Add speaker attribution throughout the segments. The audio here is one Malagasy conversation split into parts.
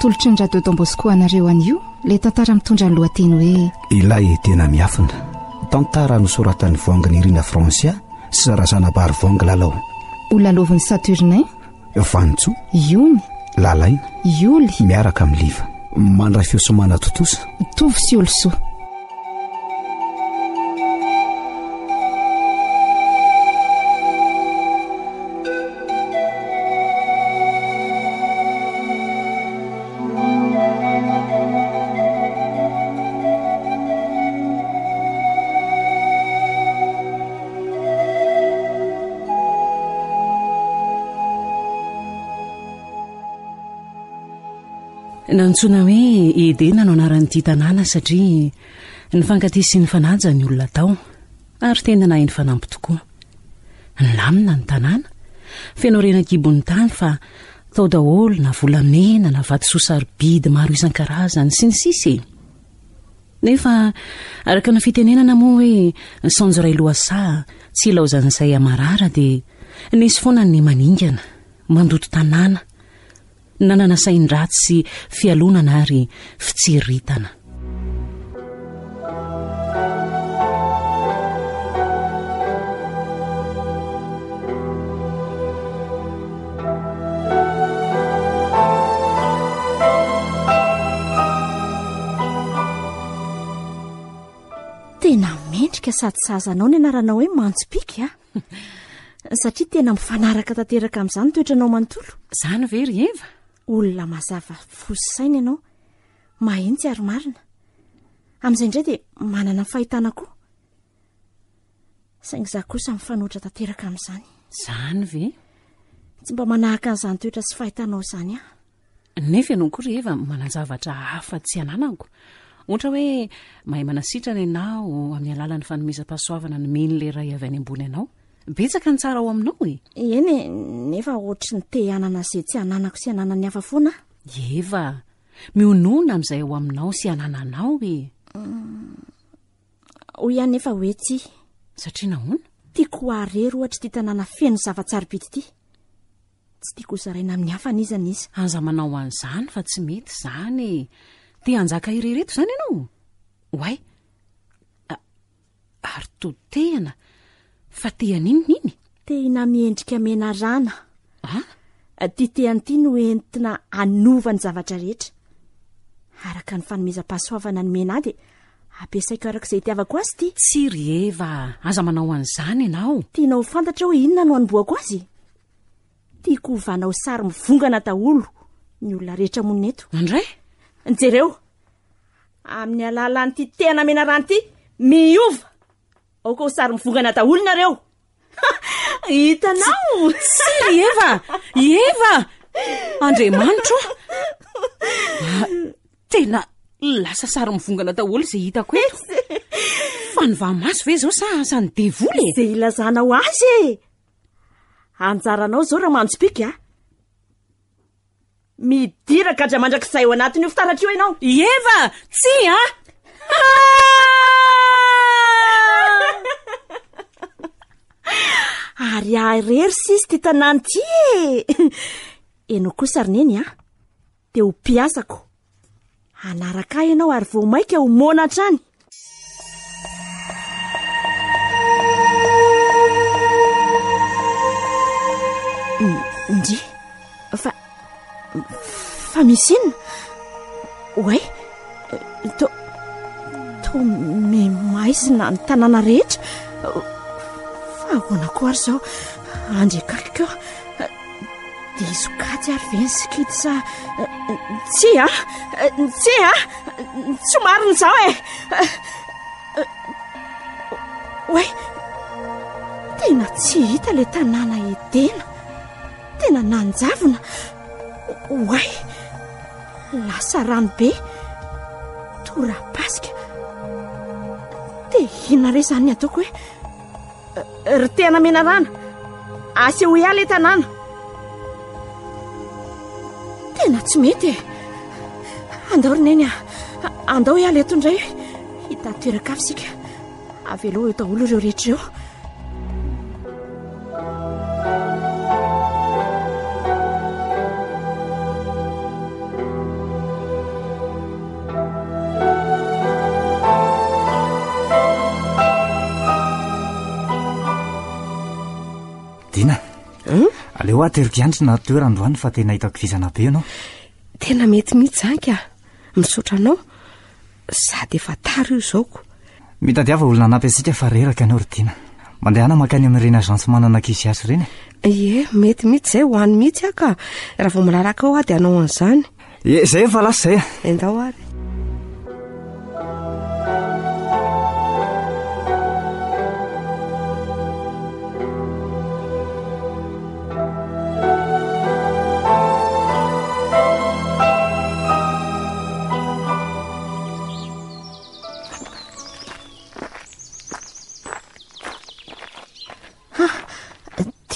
Speaker 1: tolotry ny radio Don Bosco anareo an'io le tantara mitondra ny lohateny hoe
Speaker 2: ilay tena miafina tantara nosoratan'ny voanginy Irina Francia sy Zarazana Barivongy lalao
Speaker 1: olalovin'ny Saturnin
Speaker 2: Vantso
Speaker 1: Iony
Speaker 2: Lalaina
Speaker 1: Ioly
Speaker 2: miaraka amin'ny liva mandray fiosomana totosa
Speaker 1: tovy sy olosoa.
Speaker 3: Nantsoina hoe Edena no anaran'ity tanàna satria ny fankaty sy ny fanaja ny olona tao ary tena nahay ny fanampy tokoa. Lamina ny tanàna, feno renakibon'ny tany fa tao daholo na volamena na vatosoa sarobidy maro isan-karazany sy ny sisy. Nefa araka ny fitenenana moa hoe sanjoray loasa tsy ilaozan'izay amarara dia nisy foana ny maningana, mandoto tanàna, nanana sain-dratsy sy fialonana ary fitsiritana.
Speaker 4: Tena mendrika sady sazanao ny anaranao hoe Mantsopika satria tena mifanaraka tanteraka amin'izany toetranao manontolo.
Speaker 3: Zany very Eva.
Speaker 4: Olona mazava fosaina ianao, mahintsy ary marina. Amin'izay indray dia manana fahitana koa. Saingy izaho kosa mifanoatra tanteraka amin'izany.
Speaker 3: Zany ve?
Speaker 4: Tsy mba manahaka an'izany toetra sy fahitanao izany aho.
Speaker 3: Nefa ianao koa Eva manazavatra hafa tsy ananako. Ohatra hoe mahay manasitrana ianao amin'ny alalan'ny fanomezam-pahasoavana ny men'ilay ray avy any ambony ianao. Betsaka ny tsara ao aminao e.
Speaker 4: Eny, nefa ohatry ny te hanana izay tsy hananako sy hanana ny hafa foana.
Speaker 3: Eva, mionona amin'izay ao aminao sy hanananao e.
Speaker 4: Hoy ihany nefa hoe tsy.
Speaker 3: Satria nahoana?
Speaker 4: Tiako harery ohatra ity tanàna feno zava-tsarobidy ity. Tsy tiako zaraina amin'ny hafa n'iza n'iza.
Speaker 3: Anza manao an'izany fa tsy mety izany e. Te hanjaka irereto izany ianao? Oay, ary totehana. Fa te haninoniny?
Speaker 4: Te hinamiendrika mena rana.
Speaker 3: Ty
Speaker 4: tean'ity no entina anova ny zavatra rehetra. Araka ny fanomezam-pahasoavana ny mena dia ampiasaiko araka izay itiavako azy ity.
Speaker 3: Tsiry Eva, aza manao an'izany ianao.
Speaker 4: Tianao fantatra hoe inona no anomboako azy? Tiako vanao sary mivongana daholo ny olona rehetra monina eto.
Speaker 3: Andray?
Speaker 4: Jereo, amin'ny alalan'ity tena mena rana ity, miova. Aoko sary mivongana daholo nareo. Hitanao?
Speaker 3: Tsiry Eva! Eva! Andriamanitra! Tena lasa sary mivongana daholo izay hitako eto. Fa ny vamaso ve zao sa ny devoly?
Speaker 4: Izay ilazanao azy e. Anjaranao zao raha Mantsopika. Midiraka gadra mandrakizay ao anatin'io fitaratra io ianao.
Speaker 3: Eva! Tsy
Speaker 4: Ary arery sisy ty tanàna ity e. Enao kosa rineny dia ho mpiasako. Anaraka ianao ary vao maika ho mona hatrany. Ndi, fa misy inona? Oay, to memaisina ny tanàna rehetra. Fa ahoana koa ary zao andrekakiko dia isokaty ary ve ny sikidy sa tsy marina izao e. Oay, tena tsy hita ilay tanàna Edena. Tena nanjavona. Oay, lasa rano be, tora-pasika. Dia inona re izany ny ataoko hoe ry tena mena rana, aseho ihany ilay tanàna. Tena tsy mety e. Andao rineny andao ihany eto indray hita toeran-kafa isika. Avy aloha eo daholo ireo rehetra ireo.
Speaker 5: aleo aterikandry na toerandroany fa tena hitako vizana be ianao.
Speaker 6: Tena mety mihitsy zany ka misaotra anao sady efa tara io zaoko.
Speaker 5: Mitadiava olona nampiasika fa reraka anao Ridina. Mandehana makany amin'ireny agence manana ankizy asy ireny.
Speaker 6: Ie, mety mihitsy zay ho any mihitsy ka raha vao malaraka ao dia anao an'izany.
Speaker 5: Zay efa lasa zay.
Speaker 6: Endao ary.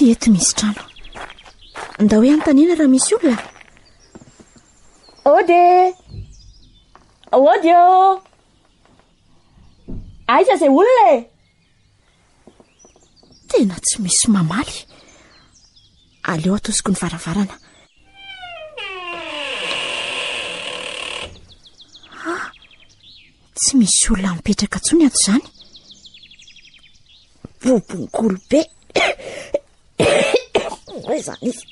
Speaker 4: Eto misy trano. Ndao hoe antanina raha misy olona.
Speaker 7: Ody aiza zay olona e?
Speaker 4: Tena tsy misy mamaly. Aleo atosiko ny varavarana. Tsy misy olona mipetraka tsony ato zany. Bobongolo be. Zany izy.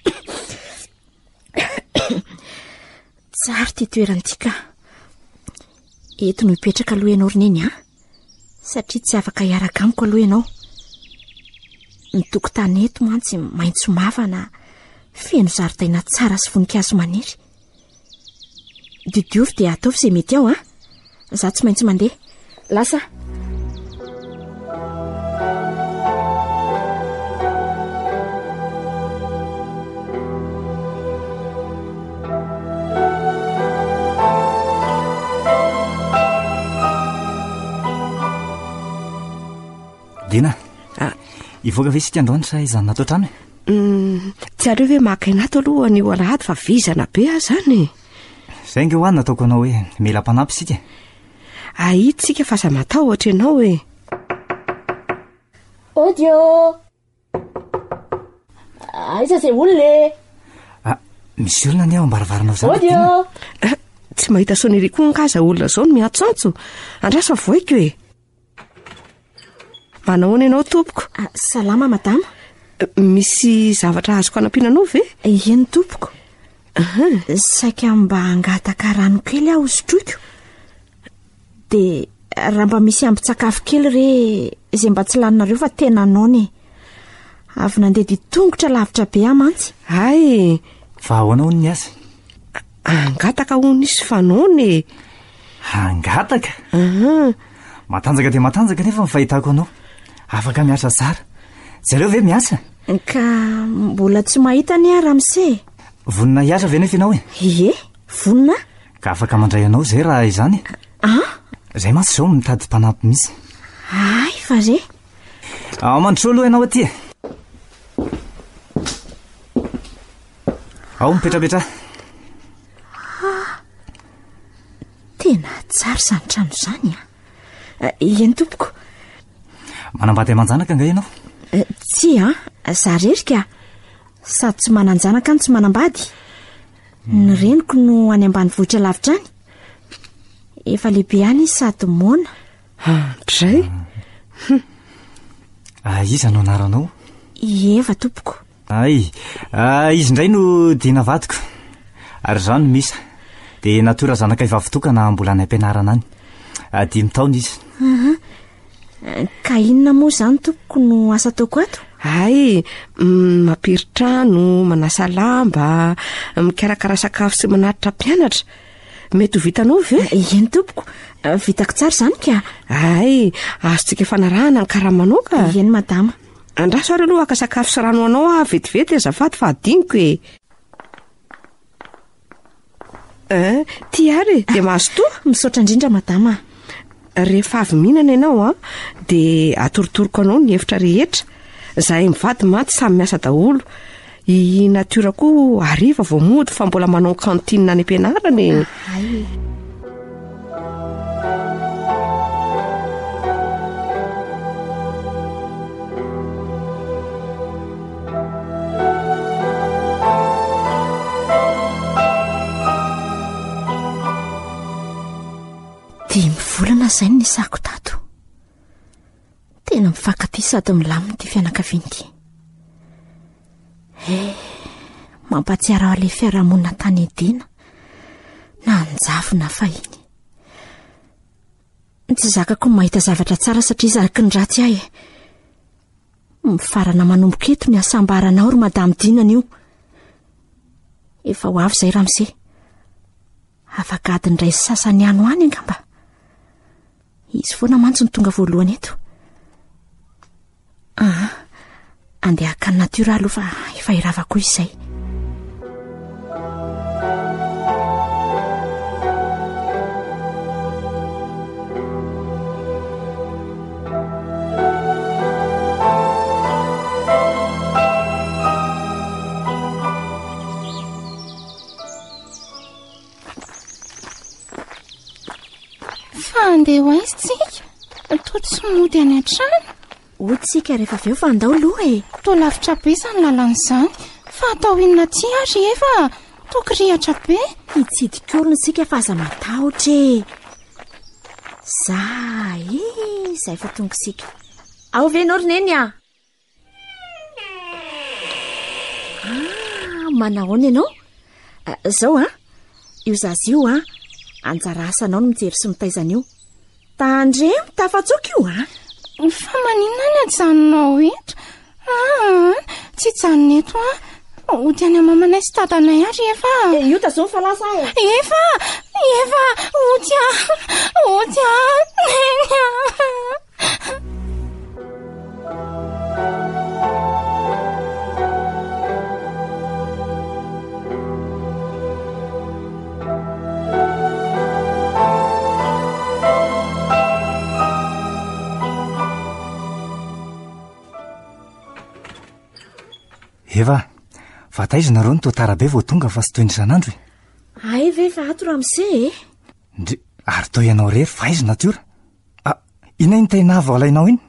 Speaker 4: Tsara ty toerana ty ka. Eto no mipetraka aloha ianao roneny satria tsy afaka hiaraka amiko aloha ianao. Ny tokotany eto mantsy maitso mavana, feno zaridaina tsara sy voninkazo maniry. Diovy dia ataovy izay mety ao za tsy maintsy mandeha. Lasa.
Speaker 5: Dina, ivoaka ve sika androany sa izany natao trano e?
Speaker 6: Tsy areo hoe maka inato aloha ny alahady fa vizana be zany.
Speaker 5: Zay nge hoany nataoko anao hoe mila mpanampy sika.
Speaker 6: Ahitsika fa sa matahotra ianao e.
Speaker 7: Odio. Aiza zay olona e?
Speaker 5: Misy olona ny ao ambaravarana zany.
Speaker 7: Odio.
Speaker 6: Tsy mahita sonnerie koa nkaza olona zao no miatsantso. Andrasa voiko e. Manao ianao tompoko?
Speaker 4: Salama madama.
Speaker 6: Misy zavatra azoko anampiana anao ve?
Speaker 4: Eny tompoko. Saika mba hangataka rano kely aho sotroiko. De raha mba misy ambin-tsakafo kely re izay mba tsy laninareo fa tena anone. Avy nandeha ditongotra lavitra be mantsy.
Speaker 6: Ay,
Speaker 5: fa ahoana hono ny asa?
Speaker 6: Hangataka hono isy fanone.
Speaker 5: Hangataka? Matanjaka dia matanjaka nefa mifahitako anao. Afaka miasa tsara. Zareo ve miasa?
Speaker 4: Ka mbola tsy mahita ny Ramse.
Speaker 5: Vonina hiasa ve nefa ianao e?
Speaker 4: Ie, vonina.
Speaker 5: Ka afaka mandray anao zay raha izany. Zay mantsy zao mitady mpanampy misy.
Speaker 4: Ay, fa zay.
Speaker 5: Mandro aloha ianao aty. Ao mipetrapetra.
Speaker 4: Tena tsara zany trano zany eny tompoko.
Speaker 5: Manambady amanjanaka nga ianao?
Speaker 4: Tsy zarerika. Sady tsy mananjanaka ny tsy manambady. Ny reniko no any ambanivohitra lavitra any. Efa lehibe any sady mona.
Speaker 6: Dray.
Speaker 5: Iza no anaranao?
Speaker 4: Eva tompoko.
Speaker 5: Ay, izy indray no Dina vadiko. Ary zany misa. De natora zanaka ivavitokana mbola any ampianarana any. 5 taona izy.
Speaker 4: Ka inona moa zany tompoko no asa ataoko ato?
Speaker 6: Ay, mampiritrano, manasa lamba, mikarakara sakafo sy manatitra mpianatra. Mety ho vitanao ve?
Speaker 4: Eny tompoko, vitako tsara zany ka.
Speaker 6: Ay, azontsika fanarahana ny karamanao ka.
Speaker 4: Eny madama.
Speaker 6: Andraso ary aloha aka sakafo sy rano anao vetivety azafady fa adiniko e. Ty ary dia mahazo toa.
Speaker 4: Misaotra indrindra madama.
Speaker 6: Rehefa avy mihinana ianao dia atorotoroko anao ny hevitra rehetra. Zahay mivady maty samy miasa daholo. I natiora koa ariva vao mody fa mbola manao kantina any ampianarana.
Speaker 4: Ay. Dimy volana zay ny nisako tato. Tena mifankaty sady milamina ty fianakaviana ty. mampatsiaro aho ilay fiarahamonina tany Edina. Nanjavona fahiny. Tsy zakako mahita zavatra tsara satria zaraky ny ratsy ahy. Mifarana manomboka eto ny asambaranao ry Madame Dinana io. Efa ho avy izay Ramose. Afaka adiny iray sasany ihany ho any angamba. Izy foana mantsy ny tonga voalohany eto. Andeha haka ny natiora aloha fa efa iravako izay.
Speaker 1: Andeha ho aizitsika to tsy mody any an-trano.
Speaker 4: Oditsika rehefa avy eo fa andao loha e.
Speaker 1: To lavitra be izany lalan'izany. Fa atao inona ty ary efa tokirihatra be.
Speaker 4: Hitsidik'olona isika fa aza matahotra e. Izay fa tonga isika. Ao venao roneny a. Manahoana ianao? Zao io zazy io anjara asanao no mijery sy mitaizana io. Tandremo tafatsoka io
Speaker 1: Fa maninona ny ajanonao eto? Tsy janona eto ody any amamanay sy tatanay ary efa.
Speaker 4: Io tazao fa lasa
Speaker 1: Efa ody
Speaker 5: Eva, fa taizina reo ny totarabe vao tonga fa sy toy ny sanandro e.
Speaker 4: Ay ve fa ato Ramose
Speaker 5: Ndry, ary to ianao rery fa aizy natiora. Ina iny tena valainao iny?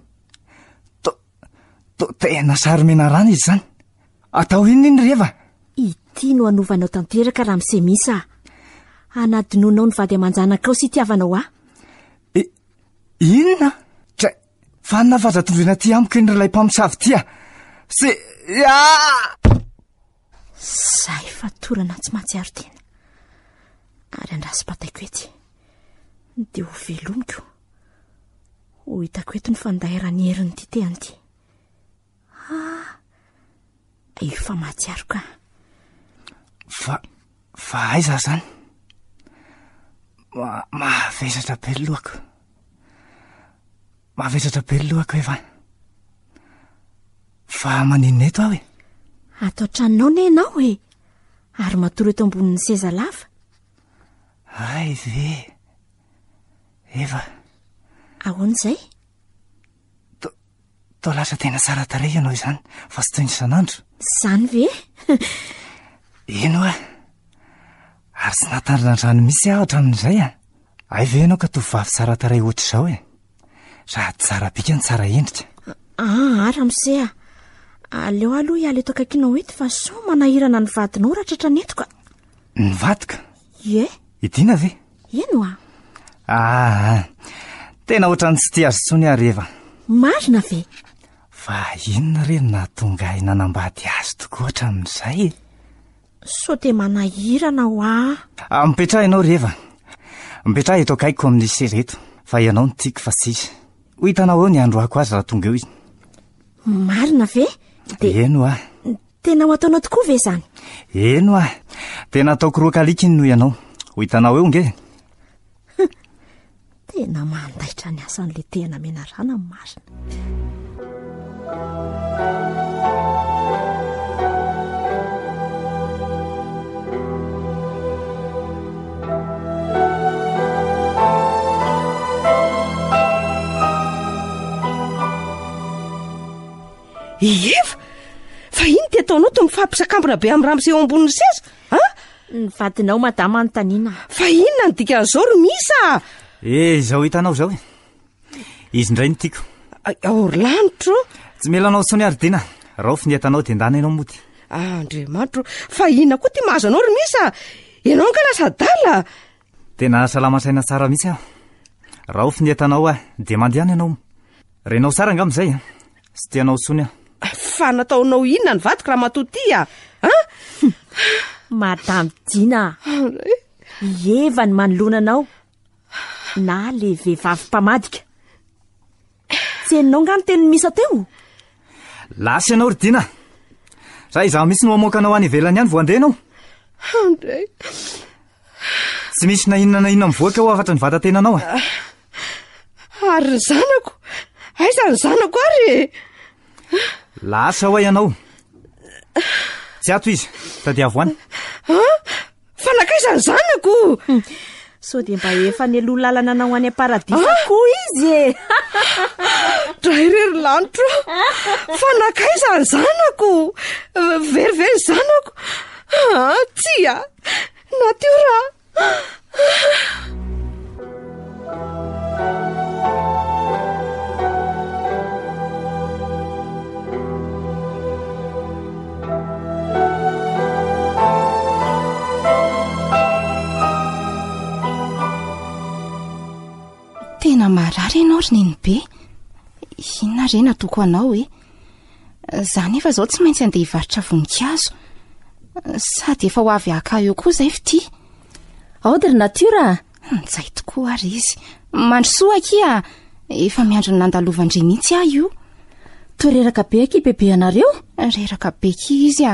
Speaker 5: Tena saromena rana izy zany. Atao iny reva?
Speaker 4: Ity no anovanao tanteraka Ramose misa. Anadinonao ny vady aman-janakao sy itiavanao
Speaker 5: Inona? Fa navazatondroina ty amiko iny ralay mpamosavy tia.
Speaker 4: Zay fa torana tsy mahatsiaro tena. Ary andrasym-pataiko ety. Dia ho velomiko. Ho hitako eto ny fandairany herin'ny ty tehany ty. Io fa mahatsiaro ka.
Speaker 5: Fa aiza zany? Mahavezatra be lohako. Mahavezatra be lohako Eva. Fa maninona eto aho e?
Speaker 4: Atao tranonao ne ianao e. Ary matoro eto ambonin'ny seza lava.
Speaker 5: Ay ve Eva.
Speaker 4: Ahoana izay?
Speaker 5: To lasa tena tsara tarehy ianao izany. Fa sy toy ny sanandro.
Speaker 4: Zany ve?
Speaker 5: Ino ary sy natandrina rano misy aho hatramin'izay Ay ve ianao ka tovavy tsara tarehy ohatr'izao e? Sady tsara bika ny tsara endrika.
Speaker 4: Ramose aleo aloha hiala eto akakinao eto fa so manahirana ny vadinao ratratra netoka.
Speaker 5: Ny vadika?
Speaker 4: Ie.
Speaker 5: Idina ve?
Speaker 4: Eno
Speaker 5: tena ohatran'ny tsy tia azy tsony ary Eva.
Speaker 4: Marina ve?
Speaker 5: Fa inona reny nahatonga nanambady azy tokoa hatramin'izay?
Speaker 4: So te manahirana
Speaker 5: mipetraha ianao Eva. Mipetraha eto akaiko amin'ny seza eto. Fa ianao no tiako fa tsy izy. Ho hitanao eo ny androako azy raha tonga eo izy.
Speaker 4: Marina ve?
Speaker 5: Eno
Speaker 4: tena ho ataonao tokoa ve zany?
Speaker 5: Eno tena ataoko roa kalika iny noho ianao. Ho hitanao eo nge.
Speaker 4: Tena mandaitra ny asan'le tena menarana Marina.
Speaker 6: Eva, fa iny ty ataonao to mifampisakambina be amin'ny Ramose eo ambonin'ny seza?
Speaker 4: Ny vadinao madama anontaniana.
Speaker 6: Fa inona ny dikan'izao ro misa?
Speaker 5: Izao hitanao zao e. Izy indray ny tiako.
Speaker 6: Orlandro.
Speaker 5: Tsy melanao tsony ary Dina. Raofy ny etanao dia ndana ianao mody.
Speaker 6: Andriamanitro, fa inona koa ty mahazo anao ro misa? Ianao ka lasa dala.
Speaker 5: Tena salama saina tsara mihitsy aho. Raofy ny etanao dia mandehana ianao. Renao tsara angamba izay Sy tianao tsony
Speaker 6: Fa nataonao inona ny vadiko raha matoty
Speaker 4: Madame Dina, eva ny manoloana anao na le vehivavy mpamadika. Tsy hainao nga ny teny misa teo?
Speaker 5: Lasy ianao ry Dina. Raha izaho misy no amoakanao any ivelany ihany voandeha ianao.
Speaker 6: Andray,
Speaker 5: Tsy misy na inona mivoaka ao afatra ny vatantenanao.
Speaker 6: Ary ny zanako, aiza ny zanako ary?
Speaker 5: Lasa ho ianao. Tsy ato izy, tadiavo any.
Speaker 6: Fanakaiza ny zanako?
Speaker 4: So dia mba efa ny aloha lalana anao any am-paradisa koa izy e.
Speaker 6: Dray rery lanitro, fanakaiza ny zanako? Verivery zanako? Tsia, natiora.
Speaker 1: Tena marary ianao ry neny be. Inona re natoko anao e? Zany efa zao tsy maintsy andeha hivarotra voninkazo. Sady efa ho avy aka eo koa zay fity.
Speaker 4: Ao dia ry natiora.
Speaker 1: Zay tokoa ary izy. Mandrosoa kia, efa miandro ny nandalovandry mihitsy aho io.
Speaker 4: Toereraka be aky bebe anareo?
Speaker 1: Reraka be ki izy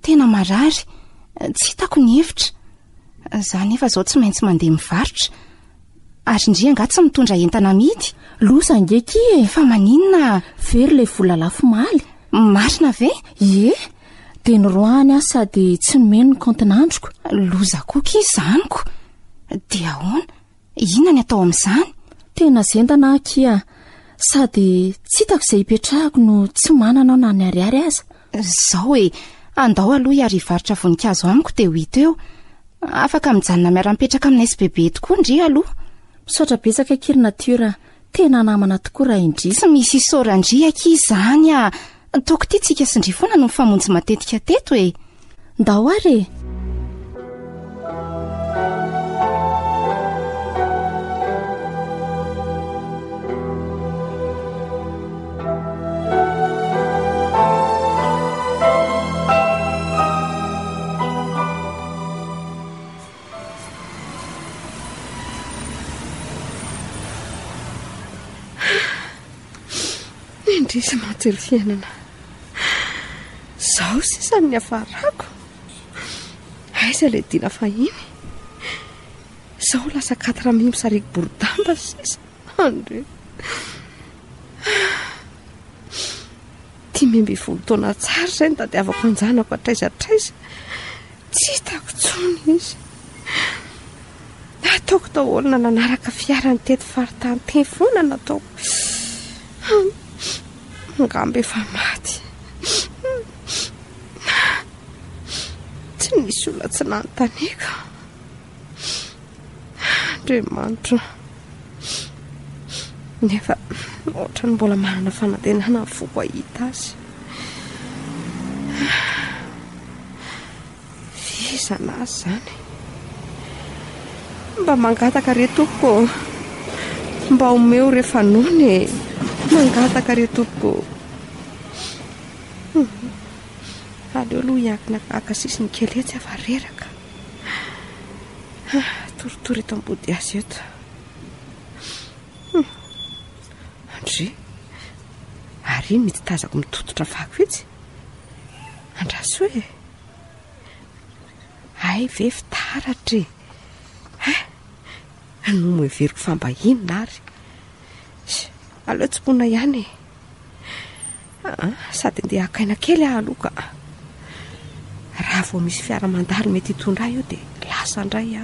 Speaker 1: tena marary. Tsy hitako ny hevitra. Zany efa zao tsy maintsy mandeha mivarotra. Ary ndry angaty tsy mitondra entana amidy.
Speaker 4: Losa angeky e.
Speaker 1: Fa maninona?
Speaker 4: Very le vola lafo maly.
Speaker 1: Marina ve?
Speaker 4: Ie, dia ny roany sady tsy nomeno ny kontinandroko.
Speaker 1: Loza koky izaniko. Dia ahoana? Inona ny atao amin'izany?
Speaker 4: Tena zendana akia. Sady tsy hitako izay hipetrahako no tsy manana ao na ny ariary aza.
Speaker 1: Zao e, andao aloha iary hivarotra voninkazo amiko dia ho hita eo. Afaka mijanona miara-mipetraka aminay sy bebe tokoa ndry aloha.
Speaker 4: Misaotra betsaka kiry natiora. Tena namana tokoa raha indry.
Speaker 1: Tsy misy isaorandriaka izany Toko ty tsika sindry foana no mifamonjy matetika teto e.
Speaker 4: Ndao ary e.
Speaker 6: Indrisy matsiro fiainana. Zao sisa ny afarako. Aiza le Dina fahiny. Zao lasa 4 misariky boridamba sisa. Andre. Ty membe 10 taona tsara zay ny tadiavako anjanako atraizatraiza. Tsy hitako tsony izy. Nataoko daholina nanaraka fiara ny teto faritany teny foana nataoko. Ngambe efa maty. Tsy nisy olona tsy nanontaniako. Andriamanitra. Nefa ohatrany mbola manana fanantenana ny foko ahita azy. Vizana azy zany. Mba mangataka re tompoko. Mba omeo rehefa nony. Mangataka re tompoko. Aleo aloha hiankina akasisy ny kely tsy avareraka. Toritory eto ambody azy eto. Andry. Ary mety tazako mitototra vako itsy. Andraso e. Ay ve fitaratra e. No everiko fambahiny nary. Aleo tsy pona ihany e. Sady ndeha akaina kely aloka. Raha vao misy fiara mandalo mety hitondra io dia lasa ndray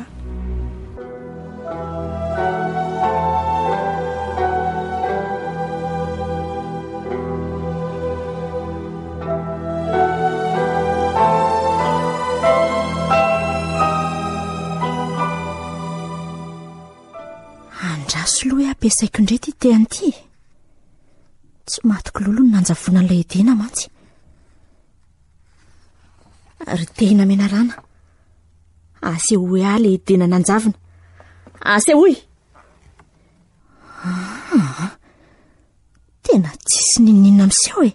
Speaker 4: Andraso loha ampiasaiko indray ty teany ty. Tsy matiko lolo ny nanjavona an'ilay Dina mantsy. Ry tena menarana. Ase hoe le Dina nanjavona. Ase hoy. Tena tsisy ninina miseho e.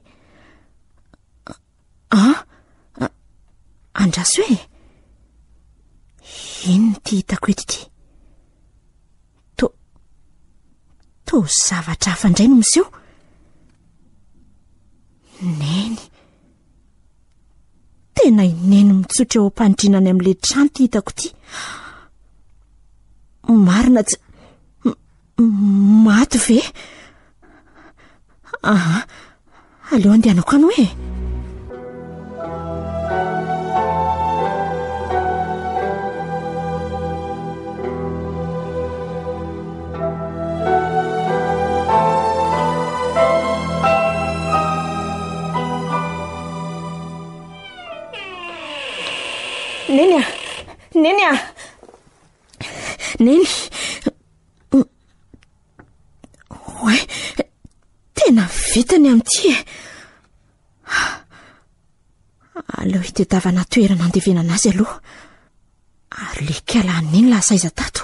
Speaker 4: Andraso hoe ino ty hitako eto ity? To zavatra hafa indray no miseho. Neny, tena ineny mitsotra eo ampanidrinany amin'le trano ty hitako ty. Marina tsy maty ve? Aleo andehanako any hoe.
Speaker 7: Neny!
Speaker 4: Neny! Oe, tena vitany amin'ity e. Aleo hitadiavana toerana andevenana azy aloha. Ary le kala neny lasaiza tato.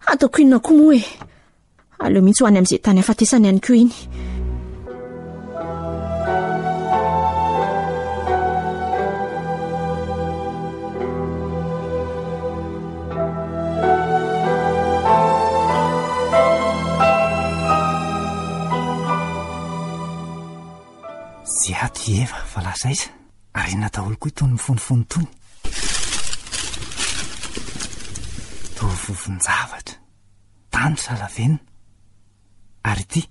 Speaker 4: Ataoko inona koa moa e. Aleo mihitsy ho any amin'izay tany hafatesany ihany koa iny.
Speaker 5: Zay aty eva fa lasaiza ary na daholo koa itony mifonofony tony. Toa vovon-javatra, tany salavenina. Ary ity,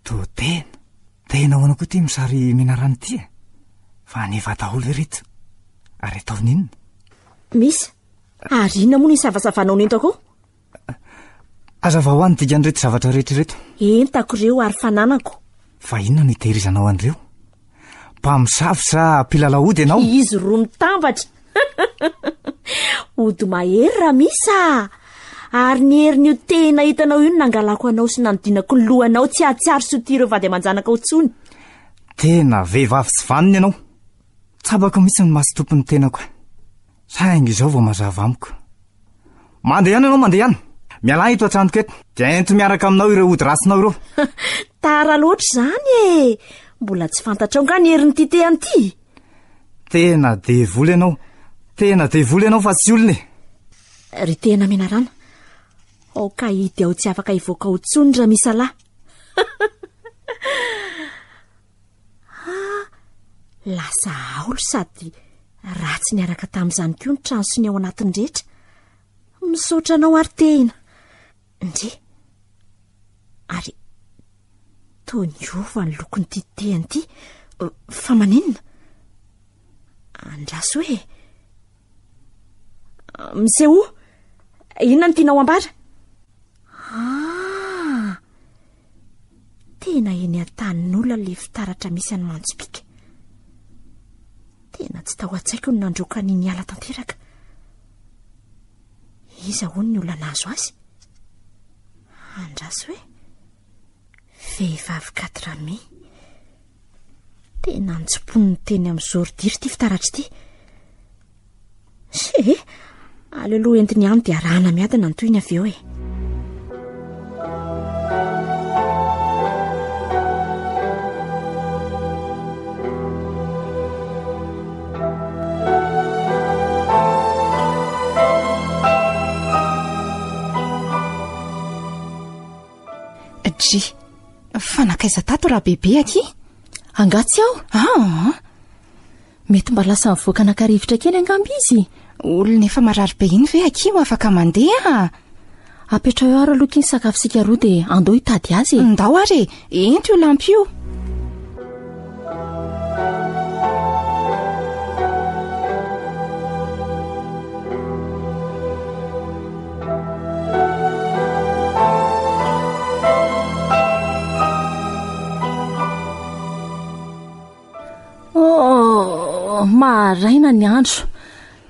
Speaker 5: toa tena hoana koa ty misary menarano ty e. Fa nefa daholo ireto. Ary atao ninona?
Speaker 4: Misy, ary inona moa ny savasavanao nento ako?
Speaker 5: Azava ho any dikan'ireto zavatra rehetrareto.
Speaker 4: Entako ireo ary fananako.
Speaker 5: Fa inona no hitehirizanao an'ireo? Mpamosavy sa mpilalahody ianao?
Speaker 4: Izy roa mitambatra. Ody mahery raha misa. Ary ny herin'io tena hitanao io nangalako anao sy nanodinako ny lohanao tsy atsiaro sotireo vady aman-janaka ao tsony.
Speaker 5: Tena vehivavy tsy vaniny ianao. Tsabako mihitsy ny maso tompony tenako. Saingy izao vao mazava amiko. Mandeha ihany ianao, mandeha ihany. Miala ito an-tranoko eto. Dia ento miaraka aminao ireo ody rasinao ireo.
Speaker 4: Tara loatra izany e. Mbola tsy fantatrao nga ny herin'ity tehany ity.
Speaker 5: Tena devoly ianao. Tena devoly ianao fa tsy olona e.
Speaker 4: Ry tena menarana. Ao ka hity aho tsy afaka hivoaka ho tsony raha misy alahy. Lasa aolo sady ratsy niaraka tamin'izany koa ny trano sy ny ao anatiny rehetra. Misaotra anao ary tena. Ndre. Ary toa niova ny lokony ty tehany ty. Fa maninona? Andraso hoe. Miseho, inona ny tianao ambara? Tena eny an-tanin'olona le fitaratra misy any Manjopiaka. Tena tsy tao an-tsaiko ny nandroka ny ala tanteraka. Iza hono ny olona nazo azy? Andraso hoe vehivavy 4 mai. Tena nitsopony teny amin'izao ridiry ty fitaratra ty. Alelo entiny ihany dia arahana miadana ny toyny avy eo e.
Speaker 1: Fanakaiza tato raha bebe aky?
Speaker 3: Angatsy aho? Mety mba lasa mivoaka anakarivotra kely angamby izy.
Speaker 1: Olona efa marary be iny ve aky ho afaka mandeha?
Speaker 3: Apetra eo ary aloha iny sakafosika roa dia andao hitady azy.
Speaker 1: Ndao ary, ento io lampy io.
Speaker 3: Maharaina ny andro.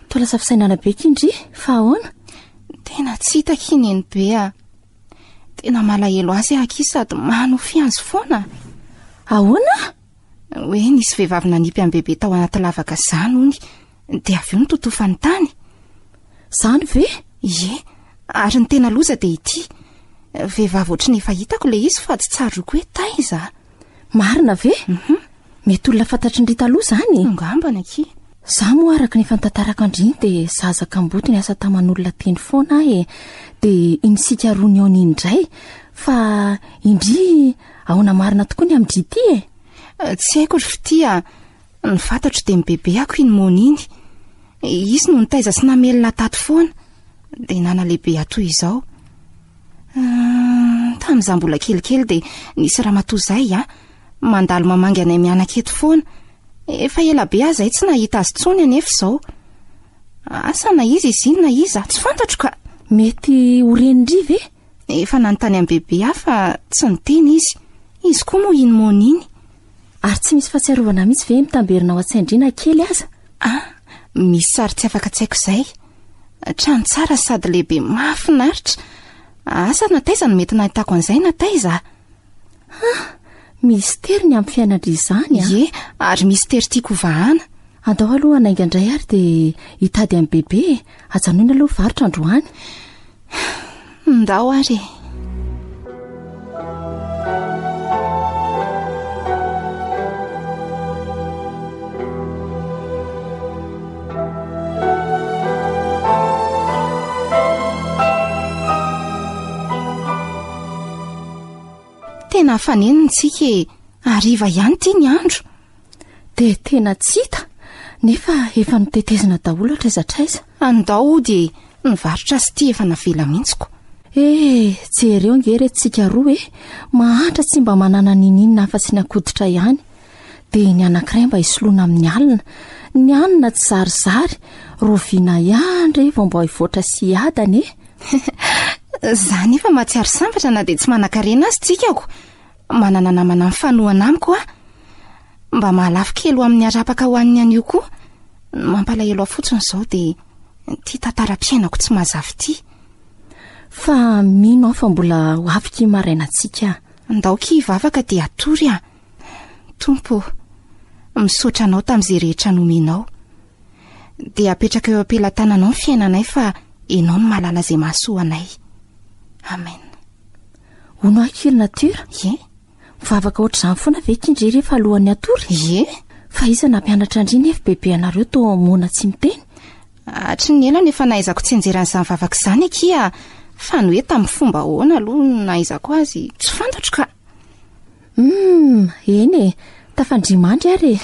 Speaker 3: Toa lasa fisainana be kindry, fa ahoana?
Speaker 1: Tena tsy hitako iny be a. Tena malahelo azy aky sady manofy azy foana.
Speaker 3: Ahoana?
Speaker 1: Hoe nisy vehivavy nanipy amin'ny bebe tao anaty lavaka izany hony. Dia avy eo ny totofany tany.
Speaker 3: Zany ve?
Speaker 1: Ie, ary ny tena loza dia ity. Vehivavy ohatry ny efa hitako le izy fa tsy tsaroko hoe taiza.
Speaker 3: Marina ve?
Speaker 4: mety olona fantatry ny ry taloha zany
Speaker 1: ngambana aky
Speaker 4: za moa araka ny fantantaraka andriny dia zazaka mboty ny asa taman'olona teny foana ahy dia inisika roa ny eo ny indray fa indry ahona marina tokoa ny amin'dry ity
Speaker 1: tsy haiko ry fitia ny fantatro dia mibebe ako iny mony iny izy no nitaiza sy namelona tato foana dia nana lehibe atoy izao tamin'izaho mbola kelikely dia nisy raha matoa izay mandalo mamangy anay mianan-keto foana efa ela be azy ay tsy nahita azy tsony anefa izao asa na izy iny na iza tsy fantatro ka
Speaker 4: mety horenindry ve
Speaker 1: efa nanontany amin'ny bebe aho fa tsy niteny izy koa moa iny mony iny
Speaker 4: ary tsy misy fahatsiarovana mihitsy ve mitamberinao an-tsaindrina kely aza
Speaker 1: misy sary tsy afaka tsy haiko izay trano tsara sady lehibe mahafinaritra asa nataiza no mety nahitako an'izay nataiza
Speaker 4: mistery ny amin'ny fiainandry izany
Speaker 1: ie ary mistery tiako vahana
Speaker 4: andao aloha anainga indray ary dia hitady amin'ny bebe ajanoina aloha varotra androany
Speaker 1: ndao ary tena fanenitsika ariva ihany ty ny andro
Speaker 4: dia tena tsy hita nefa efa notetezina daholo atraizatraiza
Speaker 1: andao dia nivarotra sy ty efa navela mihitsiko
Speaker 4: jereo ngerentsika roa mahantra tsy mba manana nininina afa-tsy ny akoditra ihany dia ny anankiray mba isoloana amin'ny alina ny anina tsy zarizary rovina ihany rehefa mba hivoatra sy adany
Speaker 1: zany efa mahatsiaro sambatra na dia tsy manan-karena azy tsikako manana namana amin'ny fanoana amiko mba mahalafo kely ho amin'ny arapaka ho an'ny an'io koa mampalahelo afotsiny izao dia ty tantaram-piainako tsy mazavy ty
Speaker 4: fa mino aho fa mbola ho afaka marainantsika
Speaker 1: ndaoky hivavaka dia atory tompo misaotra anao tamin'izay rehetra nomenao dia apetraka eo ampelantananao ny fiainanay fa enao no mahalala izay mahasoa anay amen
Speaker 4: hono akely natiora mivavaka ohatr'izany foana ve kindry rehefa alohan'ny atory fa iza nampianatra andriny efa bebe anareo to mona tsy miteny
Speaker 1: hatry ny ela nefa nahaizako tsy anjeran'izany vavaka izany akia fa ny hoe tamin'ny fomba ahoana aloha nahaizako azy tsy fantatro ka
Speaker 4: eny tafandrimandry ary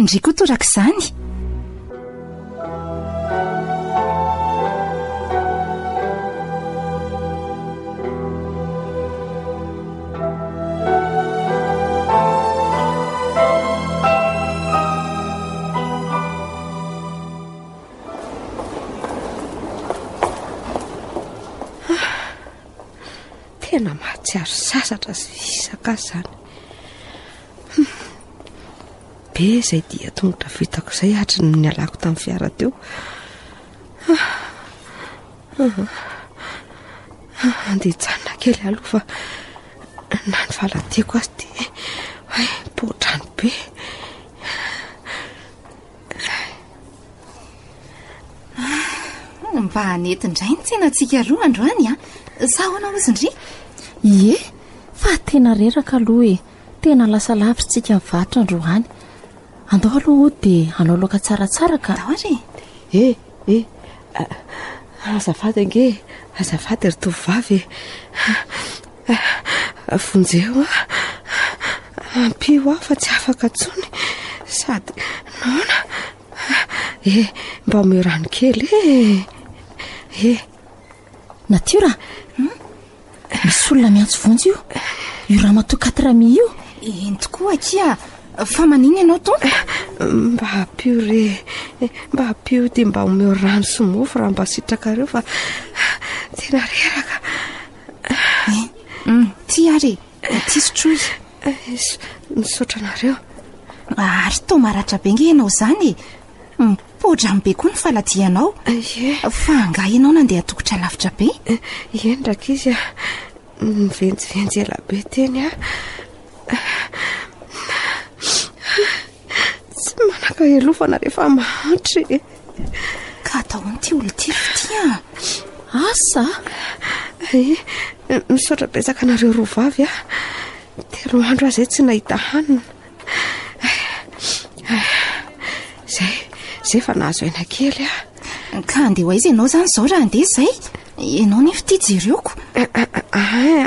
Speaker 1: ndriko toraka izany
Speaker 6: tena mahatsiaro sasatra sy fisaka zany be izay dia tongotra vitako izay hatry ny alako tamin'ny fiara teo andeha janona kely aloha fa na ny falatiako azy dia potrany be
Speaker 1: mba hanetindray ny tsenantsika roa androany zahoana ozindry
Speaker 4: fa tena reraka aloha tena lasa lavitra tsika mivarotra androany andao aloha dia anao loaka tsaratsara ka
Speaker 6: ary azafady ange azafady ry tovovavy vonjeo ampio fa tsy afaka tsony sady naona mba omeo rano kely
Speaker 4: natiora misy olona miantso vonjy io raha matoa 4 mi io
Speaker 1: eny tokoa akia fa maniny ianao tompo
Speaker 6: mba apio mba apio dia mba omeo rano sy mofo raha mba sitrakareo fa tena reraka
Speaker 1: ty ary ty sotroy
Speaker 6: misaotra anareo
Speaker 1: ary to maratra be nge ianao izany mipodra mibe koa ny faladianao fa nga ianao nandeha tokotra lavitra be
Speaker 6: endraka izy mivenjivenjy ela be teny tsy manaka elofana rehefa mahatry
Speaker 1: ka ataon'ity olo ty fity
Speaker 4: asa
Speaker 6: misaotra betsaka anareo roa vavy dia roa andro azy tsy nahita hanina zay fa nahazo aina kely
Speaker 1: ka andeha ho aiza ianao zany zao raha andeha zay ianao nefa tia jereoko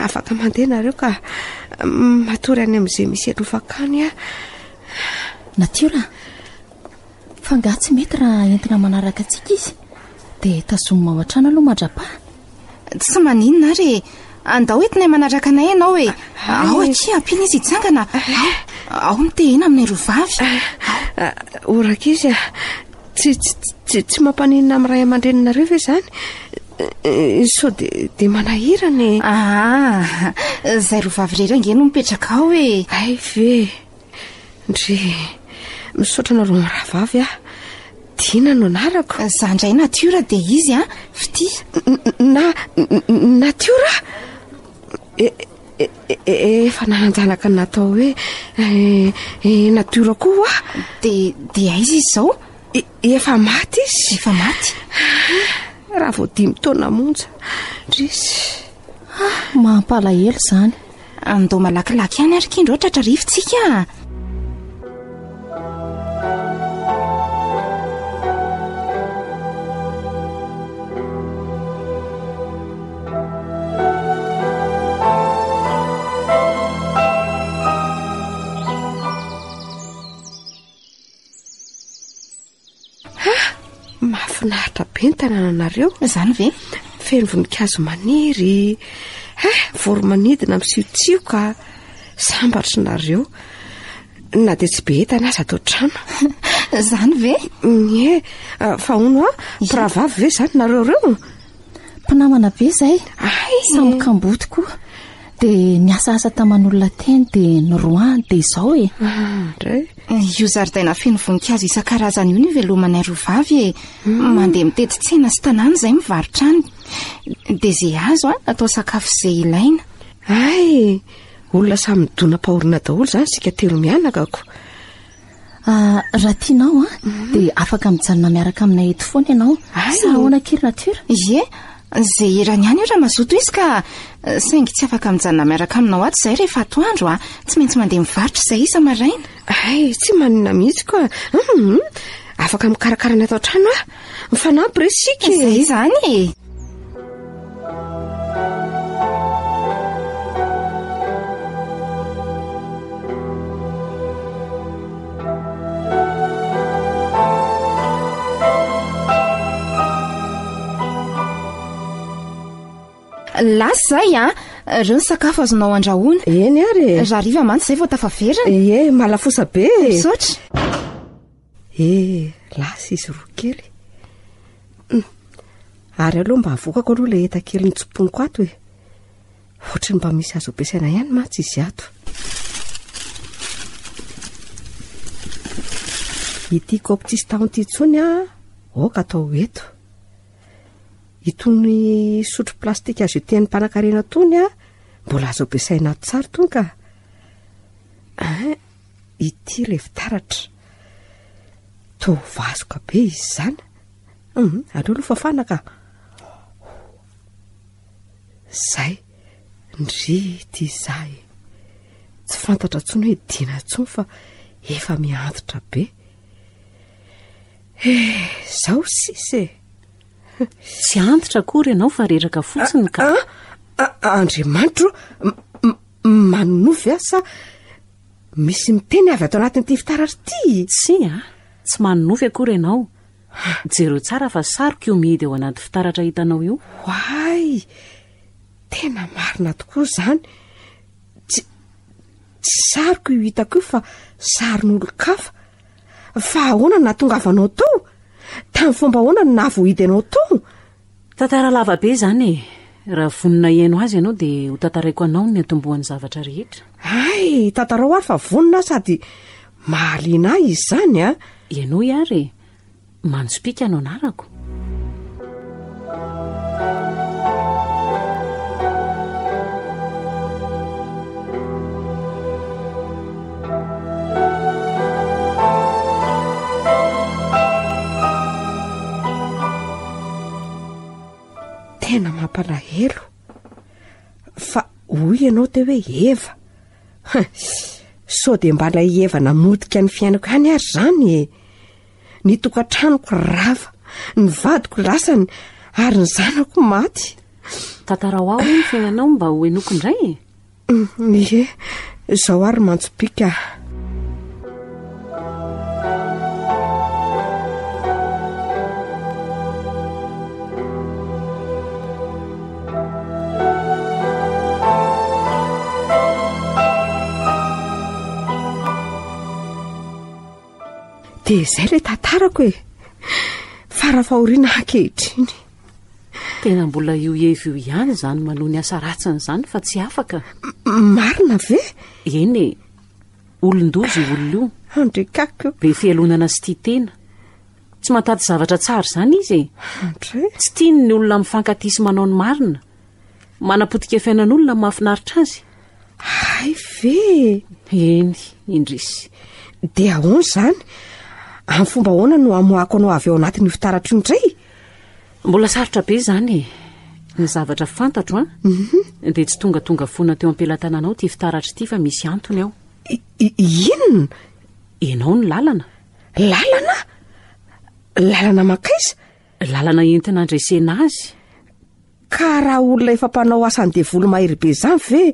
Speaker 6: afaka mandeha nareo ka matory any amin'izay misy eto fakany
Speaker 4: Natiora, fa nga tsy mety raha entina manaraka antsika izy dia tasomina ao an-trano aloha mandrapa.
Speaker 1: Tsy maninona ary andao entinay manaraka anay ianao hoe ao atria ampiana izy hitsangana ao mitehena amin'ny rovavy
Speaker 6: oraka izy tsy mampaninona amin'ny ray aman-dreninareo ve zany so de manahirany
Speaker 1: zay rovavy rera nge no mipetraka ao hoe
Speaker 6: ay ve ndry misaotra nareo mirahavavy tiana no anarako
Speaker 1: zandray Natiora dia izy fity
Speaker 6: Natiora efa nananjanaka ny natao hoe Natiora koa
Speaker 1: dia aiza izy zao
Speaker 6: efa maty izy
Speaker 1: efa maty
Speaker 6: raha vao 5 taona monja drisy
Speaker 4: mampalahelo zany
Speaker 1: andao malakilaky ihany arkindro tratra rivotsika
Speaker 6: mahafinaritra be ny tanànanareo
Speaker 1: zany ve
Speaker 6: feno voninkazo maniry voromanidina misiontsioka sambatry nareo na dia tsy be etanazy atao trano
Speaker 1: zany ve
Speaker 6: fa ono mpiravavy ve zany nareo reo
Speaker 4: mpinamana be zay samy kamboty koa dia niasaasa taman'olona teny dia nyroan dia izao
Speaker 6: ndray
Speaker 1: io zaridaina feno voninkazo isan-karazany io ny velomanay rovavy mandeha mitety tsena sy tanàna izay mivarotra any dia zay azo atao sakafo izay ilaina
Speaker 6: olona samy midona mpahorina daholo zany sika telo mianakako
Speaker 4: raha tianao dia afaka mijanona miaraka aminay eto foana ianao sa ahoana kiry Natiora
Speaker 1: zay erany ihany io raha mazoto izy ka saingy tsy afaka mijanona miaraka aminao ato izay rehefa atoandro tsy maintsy mandeha mivarotra izay isa maraina
Speaker 6: tsy manina mihitsy koa afaka mikarakarana atao trano mifanampy re sika
Speaker 1: izay zany lasa zay reo ny sakafo azonao andrahoana
Speaker 6: eny ary
Speaker 1: raha riva mantsy izay vao tafaverana
Speaker 6: malafosa be
Speaker 1: misaotra
Speaker 6: lasa izy roa kely ary aloha mba havokako aloha ilay etakely ny tsomponiko ato ohatrany mba misy azo ampiasaina ihany mantsy izy ato ity kaopy tsisy tahony ity intsony oka atao eto itony sotro plastika azo iten'ny mpanan-karena tony mbola azo ampiasaina ato tsara tony ka ity ilay fitaratra to vazoka be izy zany aleo aloha fafana ka zay ndry ity zay tsy fantatra tsony hoe dina tsony fa efa miantitra be zao sisy
Speaker 3: tsy antitra kory ianao fa reraka fotsiny ka
Speaker 6: Andriamanitro manonofy asa misy miteny avy ato anatin'ity fitaratra ity
Speaker 3: tsy manonofy akory ianao jereo tsara fa sariko io mihidy eo anaty fitaratra hitanao io
Speaker 6: hoay tena marina tokoa zany tsy sariko io hitako io fa sarin'olo-kafa fa ahoana na tongavanao tao tamin'ny fomba ahoana no nahavohidy anao tao
Speaker 3: tantara lava be zany raha vonina ihaino azy ianao dia ho tantaraiko anao ny atombohan'ny zavatra rehetra
Speaker 6: tantarao ary fa vonina sady mahaliana izy zany
Speaker 3: ianao iary manopika no anarako
Speaker 6: tena mampalahelo fa hoy ianao te hoe Eva so dia mba ilay Eva namodika ny fiainako ihany ary zany ny tokantranoko rava, ny vadiko lasany ary ny zanako maty.
Speaker 3: Tantara ho aho ny fiainanao mba ho enoko indray.
Speaker 6: Ie, izao ary mantsopika. Dia izay ilay tantarako e, farafahoriana ankehitriny.
Speaker 3: Tena mbola io evy io ihany izany manohy ny asa ratsiny izany fa tsy afaka.
Speaker 6: Marina ve?
Speaker 3: Eny e, olon-dozy olona io.
Speaker 6: Andrekako.
Speaker 3: Be fialonana sy tia tena. Tsy matady zavatra tsara izany izy e.
Speaker 6: Andre?
Speaker 3: Tsy tiany ny olona mifankatia sy manao ny marina. Manapotika fiainan'olona mahafinaritra azy.
Speaker 6: Ay ve?
Speaker 3: Eny, indrisy.
Speaker 6: Dia ahoana izany? Amin'ny fomba ahoana no amoako anao avy ao anatin'ny fitaratra io indray?
Speaker 3: Mbola sarotra be izany e. Ny zavatra fantatro dia tsy tonga foana teo am-pelantananao ty fitaratra ity fa misy antony ao.
Speaker 6: Inona?
Speaker 3: Enao ny lalana.
Speaker 6: Lalana? Lalana makaiza?
Speaker 3: Lalana entina andresena azy.
Speaker 6: Ka raha olona efa mpanao asany devolo mahery be izany ve?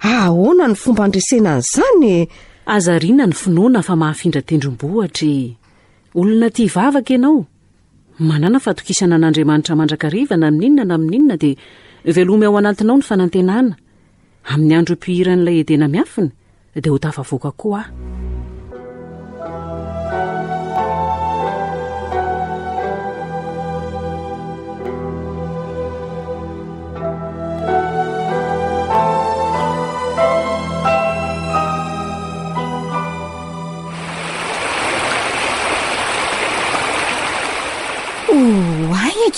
Speaker 6: Ahoana ny fomba andresena an'izany?
Speaker 3: Azariana ny finoana fa mahafindra tendrombohatra. Olona tia vavaka ianao. Manana fatokisana an'Andriamanitra mandrakariva na amin'inona dia velome ao anatinao ny fanantenana. Amin'ny andro mpihiran'ilay edena miafiny dia ho tafavoaka koa aho.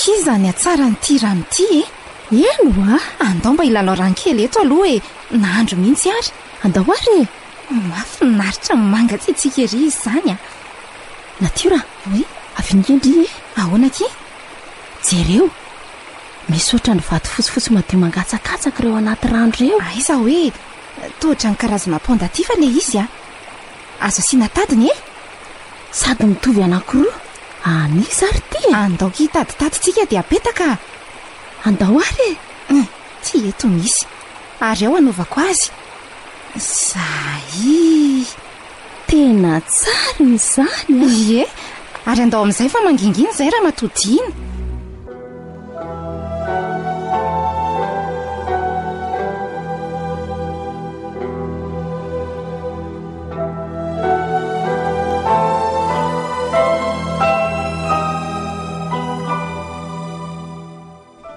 Speaker 1: Kiza ny atsara nyty rano ity e.
Speaker 4: Eno
Speaker 1: andao mba ilalao rankely eto aloha e, nahandro mihitsy ary.
Speaker 4: Andao ary?
Speaker 1: Mahafinaritra mangatsiatsika ery izy izany a.
Speaker 4: Natiora,
Speaker 1: hoe
Speaker 4: avy nyendry e.
Speaker 1: Ahoana ki?
Speaker 4: Jereo, misy oatra ny vato fotsifotsy madio mangatsakatsaka ireo anaty rano ireo.
Speaker 1: Aiza hoe tohatra ny karazana pondativa le izy a. Azo asiana tadiny e?
Speaker 4: Sady mitovy anankiroa. Anisy ary ty e.
Speaker 1: Andao kitaditaditsika dia apetaka.
Speaker 4: Andao ary e.
Speaker 1: Tsy eto misy. Ary ao anaovako azy. Zay.
Speaker 4: Tena tsara izany.
Speaker 1: Ie, ary andao amin'izay fa mangingina izay raha matodina.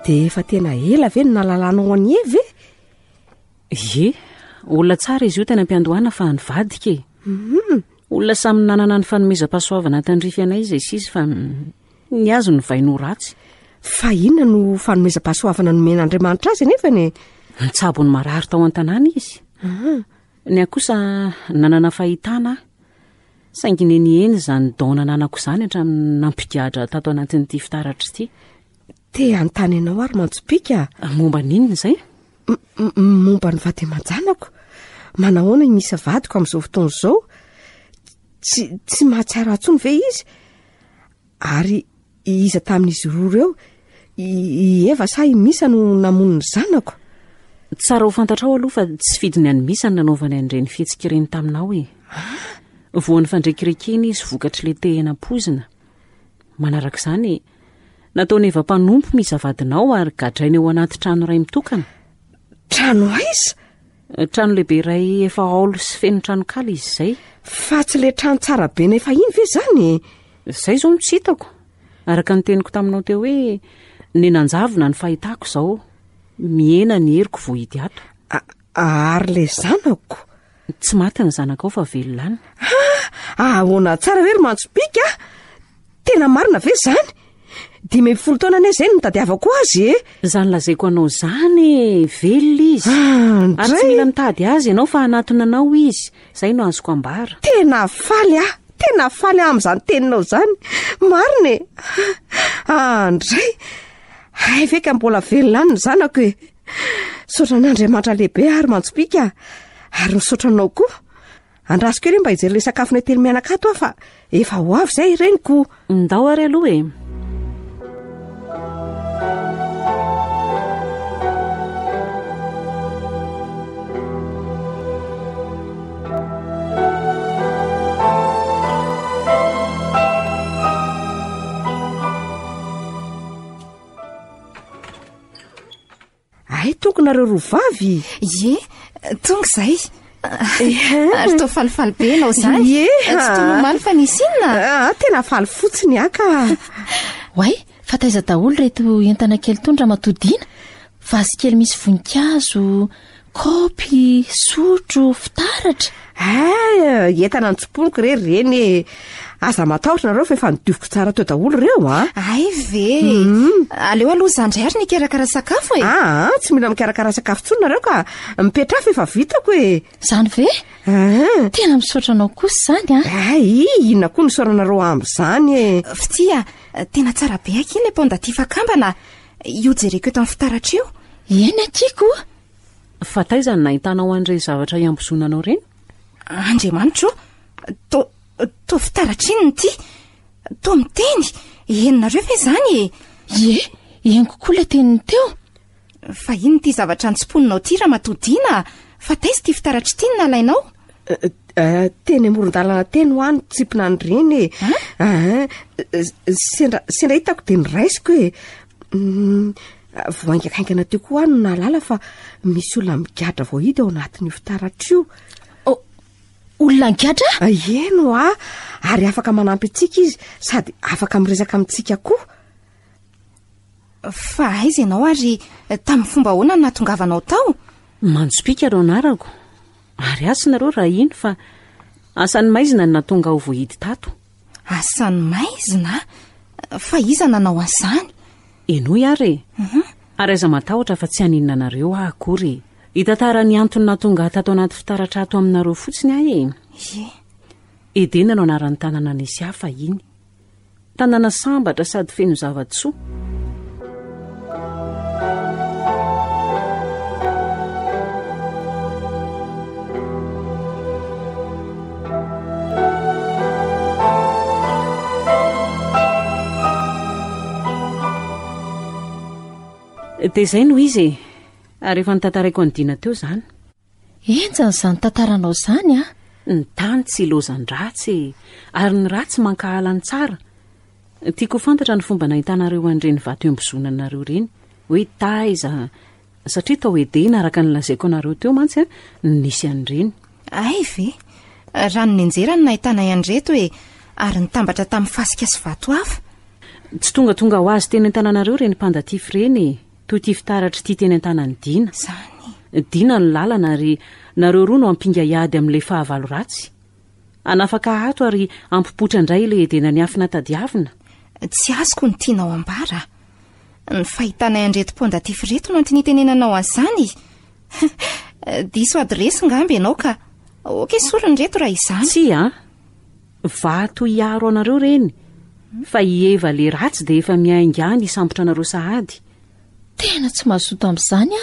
Speaker 6: Dia efa tena ela ve no nalalanao any evy e?
Speaker 3: Ie, olona tsara izy io tena mpiandohana fa nivadika e. Olona samy nanana ny fanomezam-pahasoavana tandrify anay izay sisy fa ny azo ny vaino ratsy.
Speaker 6: Fa inona no fanomezam-pahasoavana nomen'Andriamanitra azy nefa ne?
Speaker 3: Nitsabo ny marary tao an-tanàna izy. Ny akosa nanana fahitana. Saingy neny izany daona nanako izany hatramin'ny nampigahatra tato anatin'ity fitaratra ity.
Speaker 6: Te antany ianao ary mantsopika.
Speaker 3: Momba n'inona izay?
Speaker 6: Momba ny vady aman-janako. Manahoana misy vadiko amin'izao fotoana izao. Tsy mahatsiaro atsony ve izy? Ary iza tamin'izy roa ireo, i Eva sa i Misa no namono ny zanako?
Speaker 3: Tsara ho fantatrao aloha fa tsy fidiny any Misa ny nanaovany an'ireny fihetsika ireny taminao e. Voan'ny fandrekirekeny izy vokatry le te-henam-pozina. Manaraka izany, nataony Eva mpanompo misy avadinao ary gadrainy ao anaty trano iray mitokana.
Speaker 6: Trano aiza?
Speaker 3: Trano lehibe iray efa haolo sy feno trano kala izy izay.
Speaker 6: Fa tsy le trano tsara be nefa iny ve izany?
Speaker 3: Izay izao tsy hitako. Araka ny teniko taminao teo hoe ny nanjavona ny fahitako izao. Miena ny heriko vao hidy ato.
Speaker 6: Ary le zanako?
Speaker 3: Tsy maty ny zanakao fa velona any.
Speaker 6: Ahoana tsara ve ry mantsopika? Tena marina ve izany? 10 taona ane izay no nitadiavako azy e.
Speaker 3: Izany lazaiko anao izany, velona izy. Ary tsy mila mitady azy ianao fa anatona anao izy. Izay no azoko ambara.
Speaker 6: Tena faly amin'izany teninao izany. Marina e. Andray, hay ve ka mbola velona any ny zanako e. Saotra n'Andriamanitra lehibe ary mantsopika. Ary misaotra anao koa. andrasiko eo re mba hijery ilay sakafo ny telo mianakato aho fa efa ho avy izay reniko.
Speaker 3: Ndao ary aloha e.
Speaker 6: Tongonareo rovavy.
Speaker 1: Ie, tonga izay. Ary tao falifaly be ianao izany. Tsy tonomaly fa nisy inona?
Speaker 6: Tena faly fotsiny aka.
Speaker 4: Hoay, fa taiza daholo reto entana kely tondra matodiana. Vazy kely misy voninkazo, kaopy, sotro, fitaratra.
Speaker 6: Entana notsimponiko reny. Aza matahotra nareo fa efa nidivoko tsara teo daholo reo
Speaker 1: Ay ve. Aleo aloha zandray ary nikarakara sakafo e.
Speaker 6: Tsy mila mikarakara sakafo tsony nareo ka mipetrafo efa vitako e.
Speaker 4: Zany ve? Tena misaotra anao kosa zany
Speaker 6: inona koa nisaoranareo amin'izany e.
Speaker 1: Fitia, tena tsara be aky ilay ponda ty fakambana. Io jereko eto amin'ny fitaratra io.
Speaker 4: Eny akiko.
Speaker 3: Fa taizany nahitanao an'ireny zavatra iambozonanao reny?
Speaker 1: Andriamanitro, to fitaratra iny ty. To miteny. Henonareo ve izany e?
Speaker 4: Eny kokoa ilay teniny teo.
Speaker 1: Fa iny ty zavatra antsiponinao ty raha matodiana. Fa taizy ty fitaratra ty nalainao?
Speaker 6: Teny amoron-dalana teny ho any tsipina an'ireny e. Sendra hitako dia niraisiko e. Voaingakaingana teo koa no nalala fa misy olona migadra vao hita ao anatin'io fitaratra io.
Speaker 4: Olona migadra?
Speaker 6: Eno ary afaka manampy antsika izy sady afaka miresaka amintsika koa.
Speaker 1: Fa aiza ianao ary tamin'ny fomba ahoana no nahatongavanao tao?
Speaker 3: Manjospika ro anarako. Ary asinareo raha iny fa asany maizina no nahatonga ho voahidy tato.
Speaker 1: Asany maizina? Fa iza nanao an'izany?
Speaker 3: Enoy ary ary aiza matahotra fa tsy haninona nareo akory. Hitantara ny antony nahatonga tato anaty fitaratra ato aminareo fotsiny ahy e. Edena no anaran'ny tanàna nisy hafa iny. Tanàna sambatra sady feno zava-tsoa. Dia izay no izy e. Ary efa nitantaraiko ny dina teo izany.
Speaker 4: Enjany izany tantaranao izany
Speaker 3: Ny tany tsy ilozany ratsy ary ny ratsy mankahalany tsara. Tiako fantatra ny fomba nahitanareo an'ireny vato iambozonanareo reny. Hoe taiza satria tao Edena araka ny lazaiko anareo teo mantsy nisy an'ireny.
Speaker 1: Ay ve. Raha ny anjera no nahitana an'reto e. Ary nitambatra tamin'ny fasika sy vato hafa.
Speaker 3: Tsy tonga ho azy teny an-tananareo reny mpandatify reny e. Toy ty fitaratra ty teny an-tanany Dina. Dina ny lalana ary nareo roa no ampinga iady amin'ilay fahavalo ratsy. Anafaka ato ary ampipotra indray ilay Edena ny afina tadiavina.
Speaker 1: Tsy azoko ny tianao ambara. Ny fahitanay an'reto pondatify reto no antinitenenanao an'izany. Diso adresy ngamby ianao ka. Oke sorony reto raha izany.
Speaker 3: Tsy vato hiaro anareo reny. Fa hieva le ratsy dia efa miaingany sambotra anareo sahady.
Speaker 4: Tena tsy mahazoto amin'izany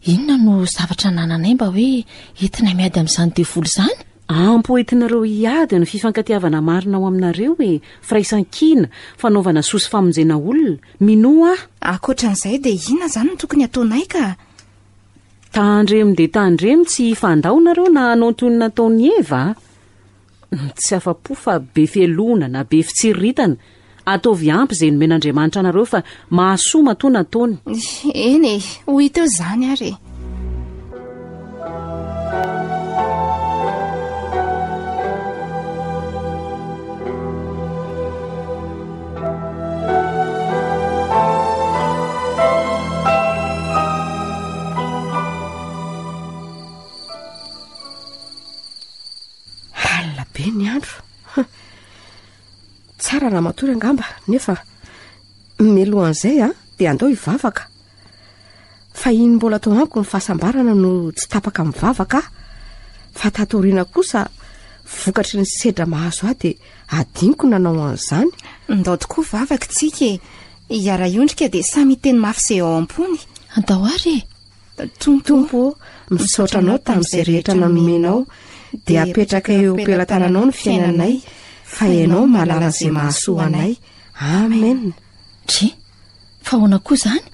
Speaker 4: Inona no zavatra nananay mba hoe entina miady amin'izany devoly izany?
Speaker 3: Ampo entinareo hiady ny fifankatiavana marina ao aminareo e. Firaisan-kina, fanaovana sosy famonjena olona, minoa
Speaker 1: Akoatran'izay dia inona izany no tokony ataonay ka?
Speaker 3: Tandremo dia tandremo tsy fandaonareo na hanao toy ny nataony Eva. Tsy afa-po fa be felona na be fitsiritana. Ataovy ampy izay nomen'Andriamanitra anareo fa mahasoa matoa nataony.
Speaker 1: Eny e, hoy teo izany ary.
Speaker 6: Alina be ny andro. Tsara raha matory angamba nefa melohan'izay dia andao hivavaka. Fa iny mbola tao amiko ny fahasambarana no tsy tapaka mivavaka. Fa tatoriana kosa vokatry ny sedra mahazo dia adiniko nanao an'izany.
Speaker 1: Ndao tokoa vavaka tsika hiara-iondrika dia samy teny mafy izay ao am-pony.
Speaker 4: Andao ary
Speaker 1: Tompo,
Speaker 6: misaotra anao tamin'izay rehetra nanomenao dia apetraka eo ampelantananao ny fiainanay fa ianao malala izay mahasoa anay. Amen.
Speaker 4: Dry fa hoana koa izany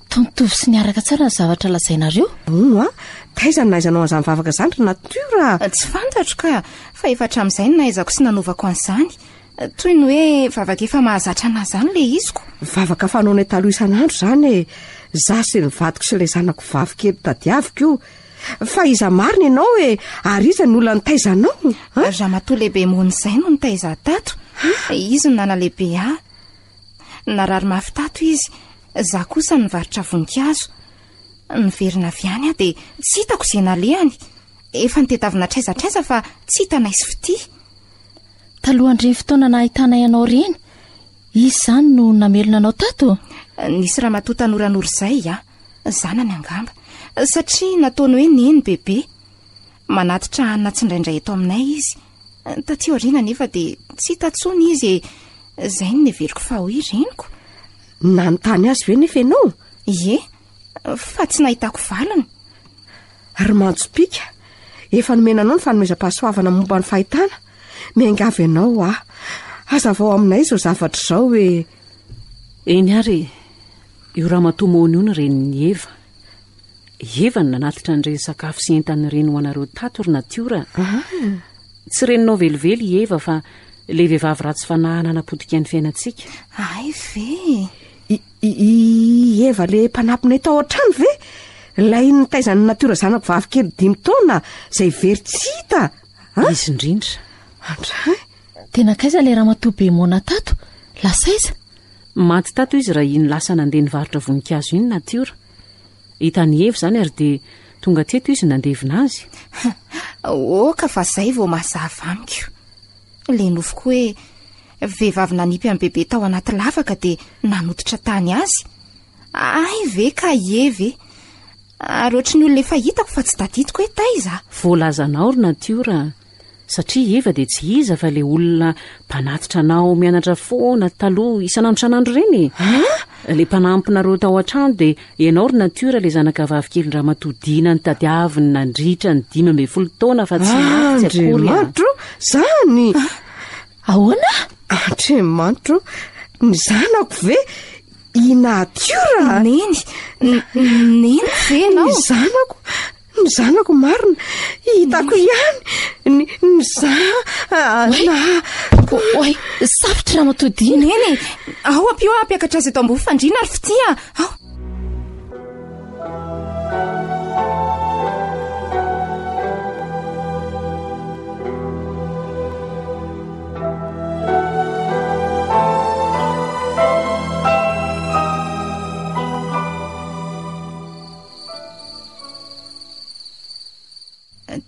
Speaker 4: tontovy sy niaraka tsara ny zavatra lazainareo.
Speaker 6: Ono a taizany naizanao an'izany vavaka izany ry natiora.
Speaker 1: Tsy fantatro ka fa efa hatramin'izay no nahaizako sy nanovako an'izany, toy ny hoe vavaka efa mahazatra anazy izany le iziko.
Speaker 6: Vavaka fanaonay taloha isan'andro izany e, za sy ny vadiko sy ilay zanako vavikely tadiaviko io. Fa iza marina ianao e, ary iza ny olona nitaizanao?
Speaker 1: Raha matoa lehibe mony izay no nitaiza tato. Izy no nana lehibe ahy. Narary mafy tato izy, za kosa nivarotra voninkazo. Niverina avy any aho dia tsy hitako izay nalehany. Efa nitedavina traizatraiza fa tsy hitana isy fity.
Speaker 4: Talohandreny fotoana nahitana ianao reny, izy izany no namelona anao tato?
Speaker 1: Nisy raha matoa tanoran'ora izay zanany angamba, satria nataony hoe neny bebe. Manatitra hanina tsindraindray eto aminay izy. Taty aoriana nefa dia tsy hitantsony izy izay no neveriko fa ho ireniko.
Speaker 6: Nanontany azy ve nefa ianao?
Speaker 1: Ie, fa tsy nahitako valiny.
Speaker 6: Ary mantsopika, efa nomenanao ny fanomezam-pahasoavana momba ny fahitana. Miangavy ianao azavao aminay izao zavatra izao hoe
Speaker 3: eny ary io raha matomoana io ny reniny Eva ny nanatitra an'ireny sakafo sy entany reny ho anareo tato ry natiora. Tsy reninao velively Eva fa le vehivavy ratsy fanahana napotika ny fiainantsika.
Speaker 1: Ay ve?
Speaker 6: Eva le mpanapinay tao an-trano ve? Ilay nitaizany natiora zanako vavikely 5 taona izay very tsy hita.
Speaker 3: Izy indrindra.
Speaker 6: Andray
Speaker 4: tena kaiza le raha matoa be mona tato? Lasaiza?
Speaker 3: Maty tato izy raha iny lasa nandeha nivarotra voninkazo iny natiora. Hitany Eva izany ary dia tonga teto izy nandevina azy.
Speaker 1: Ka fa izay vao mazava amiko. Le nofoko hoe vehivavy nanipy amin'ny bebe tao anaty lavaka dia nanotitra tany azy. Ay ve ka Eva? Ary ohatran'ny olona efa hitako fa tsy tadidiko hoe taiza.
Speaker 3: Voalazanao ry natiora, satria Eva dia tsy iza fa le olona mpanatitra anao mianatra foana taloha isan'andro reny. Le mpanampinareo tao an-trano dia ianao ry natiora le zanaka vavikely raha matodina ny tadiaviny nandritra ny 12 taona fa tsy maty akory.
Speaker 6: Andriamanitro, zany
Speaker 4: ahoana?
Speaker 6: Andriamanitro, ny zanako ve i natiora?
Speaker 1: Neny ve nao?
Speaker 6: Ny zanako marina, hitako ihany.
Speaker 4: Oy, safotra raha matodina.
Speaker 1: Neny, ao ampio ampiakatra azy eto ambony fandriana ary fitia. Ao.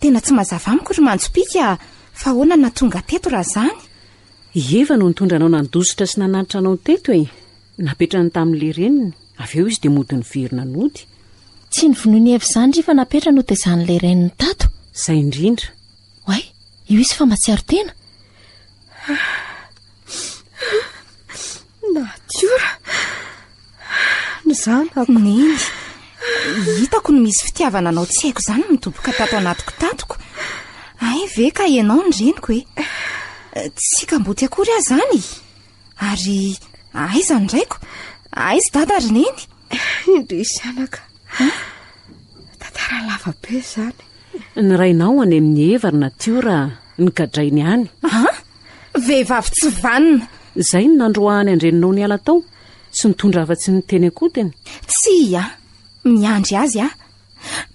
Speaker 1: Tena tsy mazava amiko ry mantsopika fa ahoana natonga teto raha zany?
Speaker 3: Eva no nitondra anao nandositra sy nanatitra anao teto napetrany tamin'le reniny, avy eo izy dia mody niverina nody.
Speaker 4: Tsy nyvonoiny Eva izany ry fa napetra no tezan'le reniny tato.
Speaker 3: Izay indrindra.
Speaker 4: Oay, io izy fa matsiaro tena.
Speaker 6: Natiora, ny zanako.
Speaker 1: Neny, hitako no misy fitiavana anao tsy haiko izany midoboka tato anatiko tatoko. Ay ve ka ianao ny reniko tsy kamboty akory ahy zany. Ary aiza ndraiko? Aiza dada ry neny?
Speaker 6: Indry zanaka, tantara lava be zany.
Speaker 3: Ny rainao any amin'ny Eva ry natiora ny gadrainy any.
Speaker 1: Vehivavy tsy vanina.
Speaker 3: Izay ny nandroahany andreninao ny ala tao sy nitondra afa-tsy ny teny akotiny.
Speaker 1: Tsy miandry azy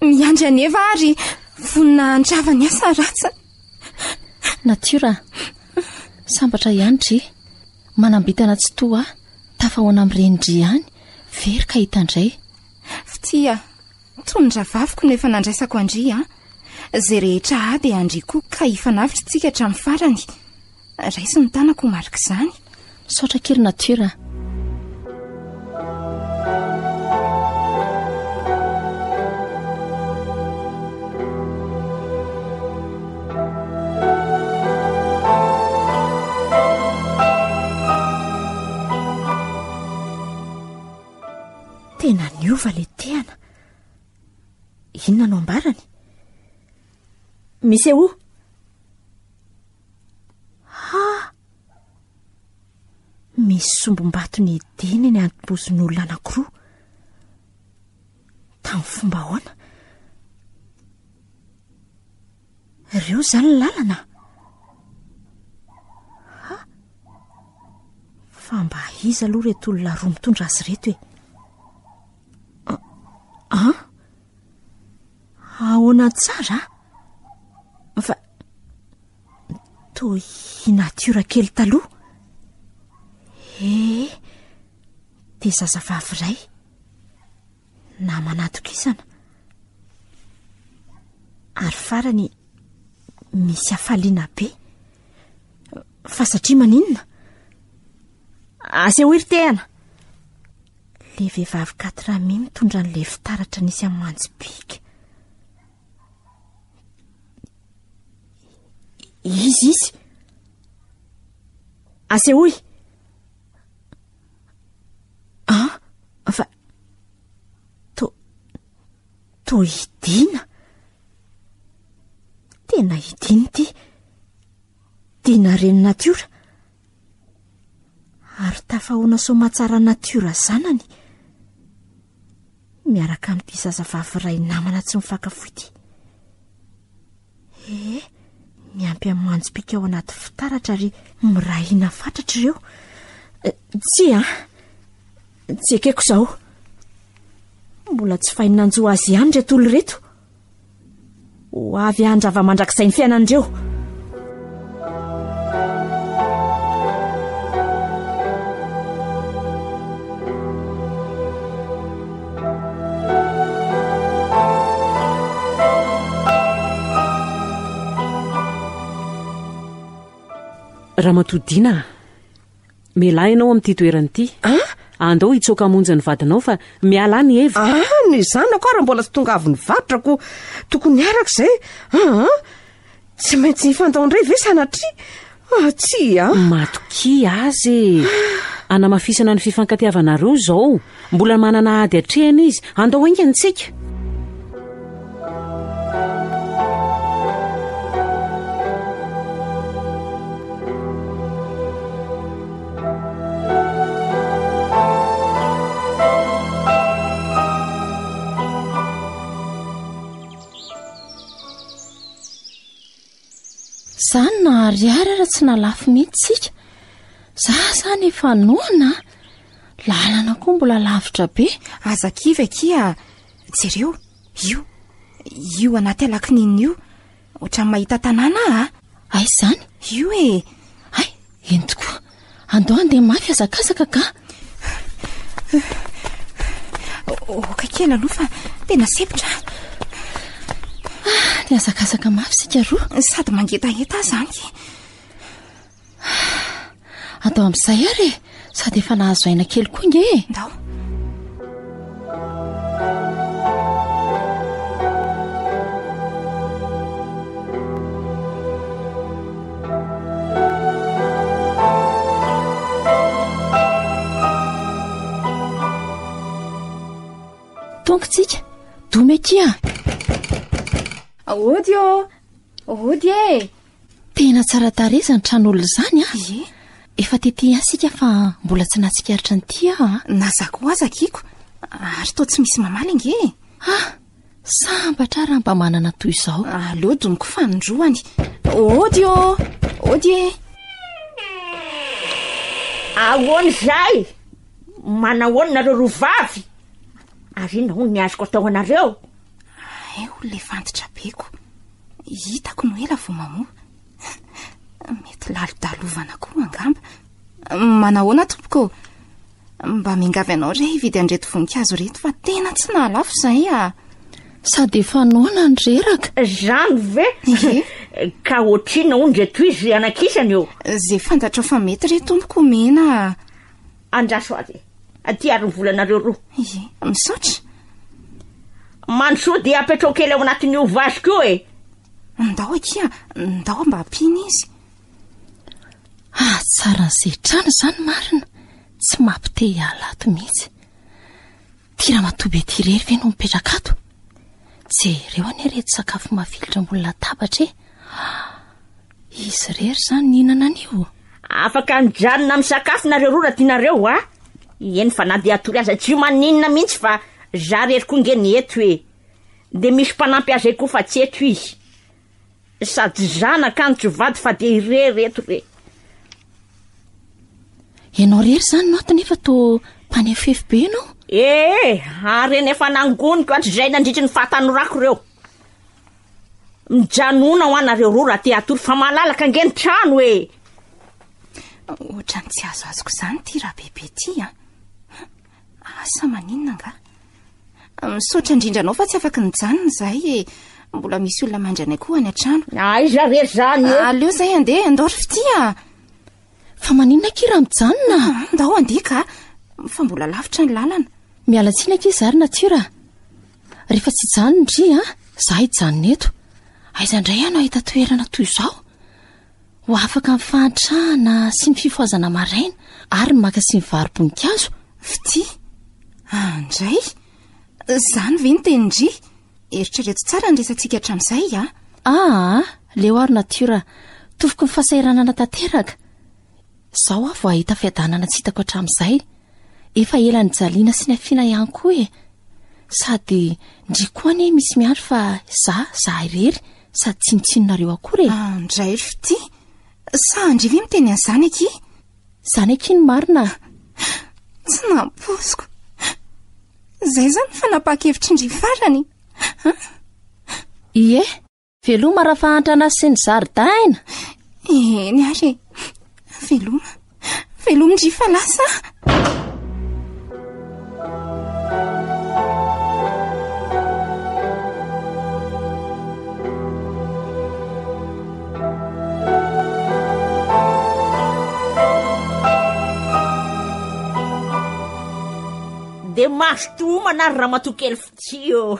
Speaker 1: miandry any Eva ary vonina andrava ny asa ratsa.
Speaker 4: Natiora, sambatra ihany dry, manambitana tsy toa tafahoana amin'ireny dry ihany, very ka hitandray.
Speaker 1: Fitia, tondra vaviko no efa nandraisako andry zay rehetra dia andry koa ka hifanavitra tsika hatramin'ny farany. Raisy ny tanako marika izany.
Speaker 4: Saotra kely natiora. Tena niova le tehana. Inona no ambarany?
Speaker 7: Misy eo,
Speaker 4: misy sombom-batony diny ny antom-bozon'olona anankiroa tamin'ny fomba ahoana ireo zany ny lalana fa mba iza aloha reto olona roa mitondra azy reto hoe ahoana tsara fa toy natiora kely taloha dia zazavavy iray na manatokisana ary farany misy hafaliana be fa satria maninona aseho iry-tehana le vehivavy 4 mi mitondra n'le fitaratra nisy amin'ny manjipika izy asehoy fa to hidina tena hidiny ty dina reny natiora ary tafahoana somatsara natiora zanany miaraka amin'ity zazavavy iray namana tsy mifankafoy ity miampy amin'ny manjopika ao anaty fitaratra ary mirahina fatratra ireo tsy ekeko izao mbola tsy fahinanjo azy ihany reto olo reto ho avy andrava mandrakizay ny fiainan'ireo
Speaker 3: raha matodiana miala ianao amin'ity toeranyity andao hitsoaka monja ny vadinao fa miala ny eva
Speaker 6: ny zanako raha mbola tsy tonga avy ny vatrako tokony araka izay tsy maintsy fantao indray ve sanatria tsy
Speaker 3: matoki azy anamafisana ny fifankatiavanareo izao mbola manana ady atrehana izy andao aingantsika
Speaker 1: zany nahariary raha tsy nalafy mihitsy tsika zany efa noana lalana koa mbola lavitra be
Speaker 8: azakivy akia jereo io anaty alakininina io ohatran'ny mahita tanàna
Speaker 1: ay zany
Speaker 8: io
Speaker 1: ay eny tokoa andao andeha mafy azakazaka ka
Speaker 8: oka kely aloha fa tena sepitra
Speaker 1: ny azakazaka mafy sika roa
Speaker 8: sady mangetaheta zany
Speaker 1: atao amin'izay ary sady efa nahazo aina kely koa nge
Speaker 8: ndao
Speaker 1: tongotsika domekia
Speaker 8: ody
Speaker 1: tena tsara tareza ny tran'olona zany efa tety asika fa mbola tsy natsikaritra ny tia
Speaker 8: nazako azakiko ary to tsy misy mamaly nge
Speaker 1: sambatra raha mba manana toy izao
Speaker 8: aleo doniko fanondroany ody
Speaker 4: ahoana zay manahoana nareo rovavy ary ina hono ny azoko atao anareo
Speaker 8: olona fantitra beko hitako no ela vo mamoa mety lalodalovana koa angamba manahoana tompoko mba mingavy anao re hividy andreto voninkazo reto fa tena tsy nahalafo izay
Speaker 1: sady efa noana ndreraka
Speaker 4: zany ve ka otrina hono reto izy anakisany eo
Speaker 8: zay fantatra fa mety re tompoko mena
Speaker 4: andraso azy aty ary ny volanareo roa
Speaker 8: misaotra
Speaker 4: mansoa dia apetrao kely ao anatin'ny ovaziko eo
Speaker 8: ndao akia ndao mba ampiny izy
Speaker 1: tsara n'izay trano zany marina tsy mampite alato mihitsy ty raha matoby ety rery ve no mipetraka ato jereo any reto sakafo mafilotra mbola latabatra izy rery zany nihinana anio
Speaker 4: afaka nijanona amin'ny sakafo nareo roa raha tianareo a. Eny fa na dia atory aza tsy maninona mihitsy fa zarery kongeny eto hoe de misy mpanampy azy koa fa tsy eto izy. Sady zanaka antso vady fa de irery eto re. Ianao rery zany noto nefa to mpanefefy be ianao? Ary nefa nangoniko atr'izay nandritry ny fahatanorako reo. Mijanona ho anareo roa raha te atory fa malalaka ngeny trano hoe.
Speaker 8: Ohatrany tsy azo azoko zany ty raha bebe ty a. Asa maninona nga? Misaotra indrindra anao fa tsy afaka nijanona zahay mbola misy olona mandranay koa any an-trano.
Speaker 4: Iza rery zany e.
Speaker 8: Aleo zay andeha andoro fity a.
Speaker 4: Fa maninona kira mijanona?
Speaker 8: Ndao andika fa mbola lavitra ny lalana.
Speaker 4: Miala tsiny aky zary natiora. Rehefa tsy janona ndry a, zahay janona eto. Aiza indray anao ahita toerana toy izao? Ho afaka mifahantrahana sy ny fifoazana maraina ary maka sy ny varim-boninkazo.
Speaker 8: Fity? Andray? Zany ve ny tenindry? Eritrereto tsara ny resantsika hatramin'izay a?
Speaker 4: Leo ary natiora, tofoko ny fahasahiranana tanteraka. Zao avo ahita fiadanana tsy hitako hatramin'izay. Efa ela ny jaliana sy ny afiana ihany koa e. Sady ndrikoa ane misy miandro fa za irery sady tsinotsinonareo akory e.
Speaker 8: Andray fity? Sa andrivy miteny an'izany aky?
Speaker 4: Zany aky ny marina.
Speaker 8: Tsy nampoziko. Zay zany fa napaka-hevitry indry farany.
Speaker 4: Ie, veloma raha fahantrana sy ny zaridaina.
Speaker 8: Eny ary. Veloma indry fa lasa.
Speaker 4: De masotomana ary raha matokely fitio.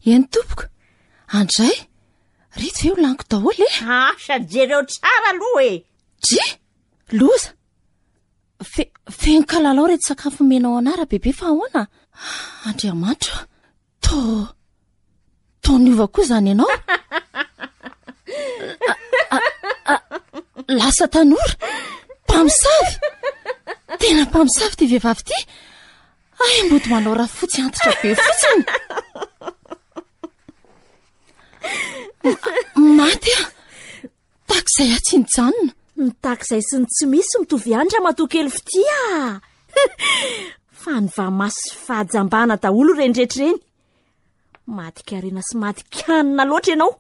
Speaker 4: Eny tompoko, andray, reto ve ho laniko daholo e?
Speaker 7: Sady jereo tsara aloha e.
Speaker 4: Loza. Fenkalalao reto sakafo menao anara bebe fa ahoana? Andriamanitra, niova koa zany ianao. Lasa tanora, mpamosavy. Tena mpamosavy ty vehivavy ty. Mody manao raha fotsy antitra be fotsiny. Maty a, takizay atsy nijanona.
Speaker 7: Takizay sy ny tsy misy mitovy andra matokely fitia. Fa ny vamasy fahajambana daholo renydretreny. Maty-karena sy maty-kanina loatra ianao.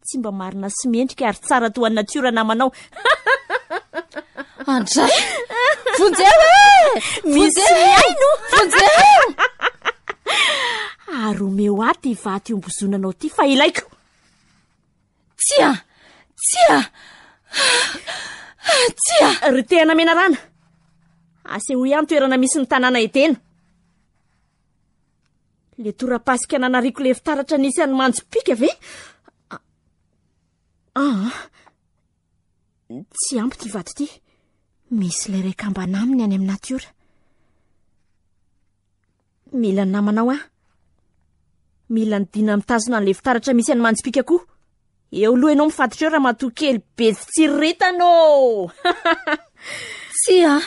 Speaker 7: Tsy mba marina sy mendrika ary tsara toa natiora namanao.
Speaker 4: Andray, vonjeo e!
Speaker 7: Misy aino!
Speaker 4: Vonjeo!
Speaker 7: Aromeo aty vaty ombozonanao ty fa ilaiko.
Speaker 4: Tsia!
Speaker 7: Ry tena mena rana. Aseho ihany toerana misy ny tanàna etena. Le tora-pasika nanariko le fitaratra nisy any manjo-pika ve? Tsy ampy ty vato ty. Misy le rekambana aminy any amin'ny natiora. Mila ny namanao mila ny dina mitazona an'le fitaratra misy any manjo-pika koa. Eo loha ianao mifatotra eo raha matokely be tsiritano.
Speaker 4: Tsia!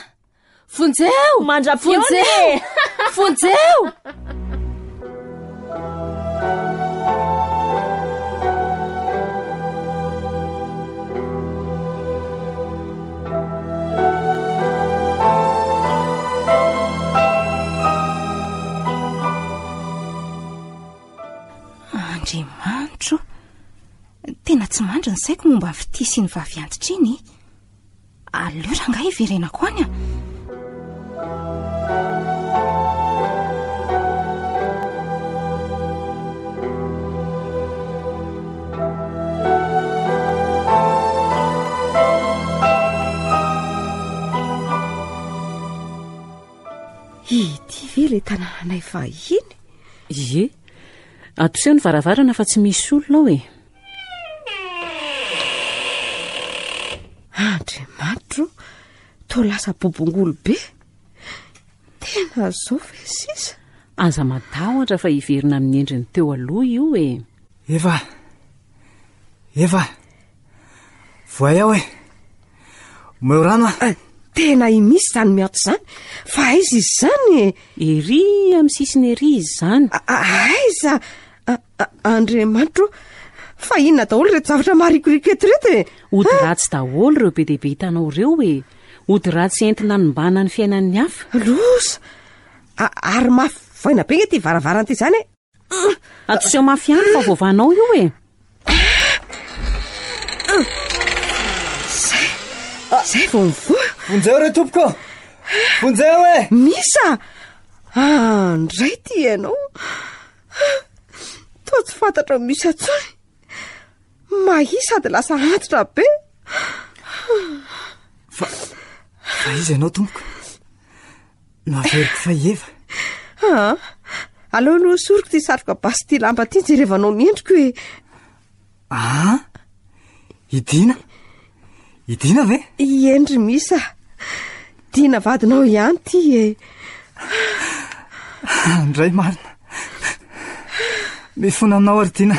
Speaker 4: Vonjeo!
Speaker 7: Mandra-pione!
Speaker 4: Vonjeo!
Speaker 8: Andriamanitro, tena tsy mandry ny saiko momba ny fity sy ny vaviantitra iny. Aleo rangahy iverenako any a.
Speaker 6: Ity ve le tanànanay vahiny?
Speaker 3: Ie, atoseho ny varavarana fa tsy misy olona ao e.
Speaker 6: Andriamanitro, to lasa bobongolo be. Tena zao ve sisa?
Speaker 3: Aza matahotra fa hiverina amin'ny endriny teo aloha io e.
Speaker 5: Eva, voay aho e omeo rano
Speaker 6: tena imisy zany miato zany fa aiza izy zany
Speaker 3: ery amin'ny sisiny ery izy zany
Speaker 6: aiza Andriamanitro fa inona daholo reto zavatra marikoriko eto reto e
Speaker 3: ody ratsy daholo ireo be dehibe hitanao ireo e ody ratsy entina nombana ny fiainan'ny hafa
Speaker 6: losa ary mafy voina be ty varavaranty zany e
Speaker 3: atoseho mafy ihany fa voavanao io e
Speaker 6: zay vao mivoa
Speaker 5: vonjeo re tompoko vonjeo e
Speaker 6: misa andray ty ianao to tsy fantatra misy atsony mahi sady lasa antitra be
Speaker 5: fa izy ianao tompoko naveriko fa ieva
Speaker 6: aleo no soriko ty satroka basy ty lamba ty jerevanao miendriko e
Speaker 5: idina ve
Speaker 6: iendry misa dina vadinao ihany ty e
Speaker 5: andray marina mifona aminao ary tiana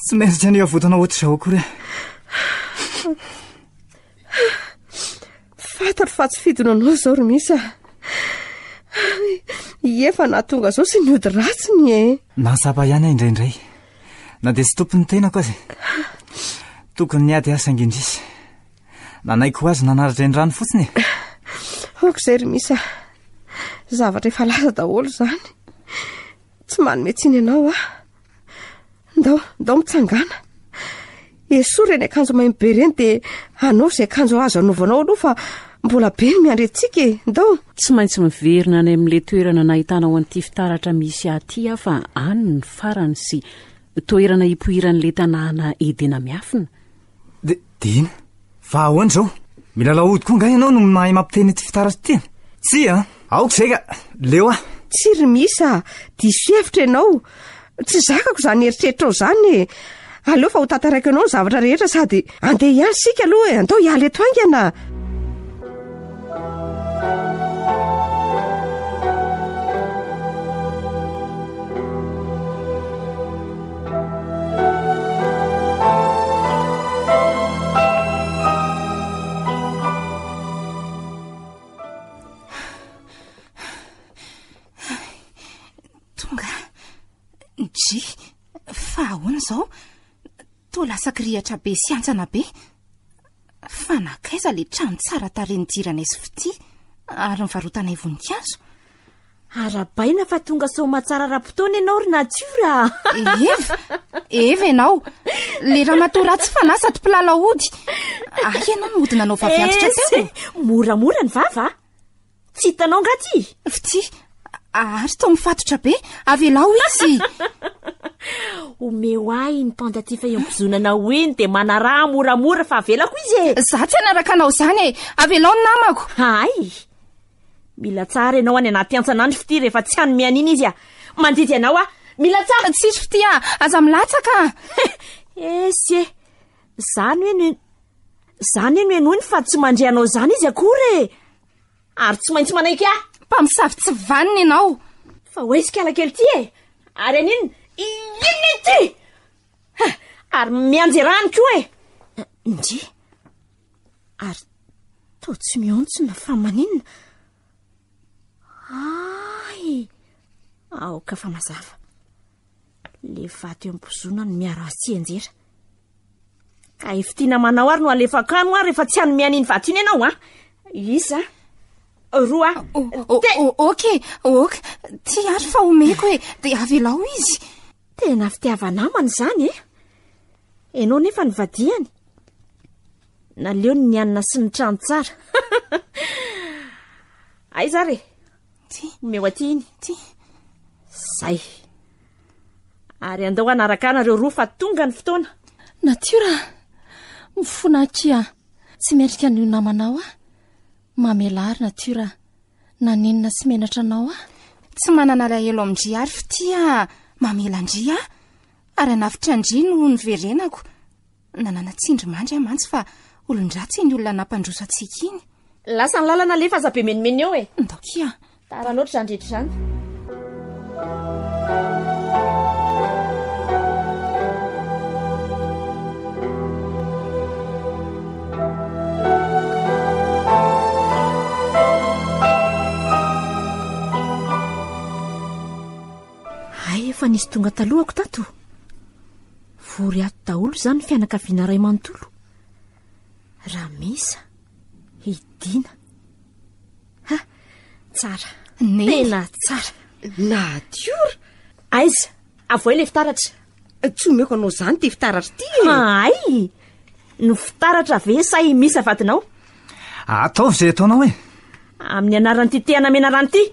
Speaker 5: tsy maintsy any avotana ohatr'izao akory
Speaker 6: fataro fa tsy fidina anao zao ry misa efa nahatonga zao sy niody ratsiny e
Speaker 5: nasapa ihany indraindray na dia tsy tompony tenako azy tokony niady asa angindrisy nanaiko azy nanaritra ny rano fotsiny
Speaker 6: ok'izay ry misa zavatra efa lasa daholo zany tsy manometsiny ianao ndao mitsangana esoa reny akanjo maimbo be reny dia anao izay akanjo azo anaovanao aloha fa mbola be ny miandry antsika e ndao
Speaker 3: tsy maintsy miverina any amin'ilay toerana nahitanao an'ity fitaratra misy aty aho fa any ny farany sy toerana hipohiran'ilay tanàna edena miafina
Speaker 5: dina fa ahoana zao mila laody koa nga ianao no mahay mampiteny ty fitaratra ty tsy aoko zay ka leo
Speaker 6: tsy ry misa diso hevitra ianao tsy zakako zany eritreritrao zany e aleo fa ho tantaraiko ianao ny zavatra rehetra sady andeha ihany sika aloha e andao hiala eto aingana
Speaker 8: fa ahoana zao to lasaka rihatra be sy antsana be fa nakaiza le trano tsara tarenijirana izy fity ary nivarotanay voninkazo
Speaker 7: arabaina fa tonga somatsara raha-potoana ianao ry natiora
Speaker 8: eva ianao le raha matoratsy fanasady mpilalahody ianao nodina anao vaviantitra teo
Speaker 7: moramora ny vava tsy hitanao ngaty
Speaker 8: fity ary to mifatotra be avy elao izy
Speaker 7: omeo ahy ny pandaty fa iombozonana hoeny dia manaraha moramora fa avelako izy e
Speaker 8: za tsy anaraka anao zany e avy elao ny namako
Speaker 7: ay mila tsara ianao any anaty antsanandro fity rehefa tsy hany mianina izy mandidy anao mila tsara
Speaker 8: tsisy fity aza milatsaka
Speaker 7: esy e zany eno enoiny fa tsy mandre anao zany izy akory e ary tsy maintsy manaiky
Speaker 8: mpamisavy tsy vaniny ianao
Speaker 7: fa hoezika alakely ty e ary aniny inona ty ary mianjerany koa e
Speaker 4: ndry ary to tsy miontsona fa maninona
Speaker 7: aoka fa mazava le vato eo ambozona no miaro azy tsy anjera ka efitiana manao ary no alefakano ary rehefa tsy hany mianiny vato iny ianao isa roa
Speaker 8: oka ty ary fa omeko e dia avy elao izy
Speaker 7: tena fitiavanamany zany e ianao nefa nyvadiany naleo ny nianina sy ny trano tsara ay zare omeo aty iny zay ary andao anaraka anareo roa fa tonga ny fotoana
Speaker 4: natiora mifona akia tsy miendrika n'io namanao mamelary natiora nanenina sy menatra anao
Speaker 8: tsy manana lahelo amindri ary fitya mamelandri ary anavitra andri no nyverenako nanana tsindry mandry mantsy fa olondratsy ny olona nampandroso atsika iny
Speaker 7: lasa ny lalana lefa aza be menimeny eo e
Speaker 8: ndaokia
Speaker 7: taranaotra zany rehetra zany fa nisy tonga talohako tato. Vory ato daholo izany ny fianakaviana ray manontolo. Ramisa, Idina. Ha, tsara. Tena tsara.
Speaker 6: Natiora.
Speaker 7: Aiza, avoa ilay fitaratra.
Speaker 6: Tsy omeko anao izany ty fitaratra ty.
Speaker 7: Ay, no fitaratra ve say misy avatinao?
Speaker 5: Ataovy izay ataonao e.
Speaker 7: Amin'ny anaran'ity tena menarany ity.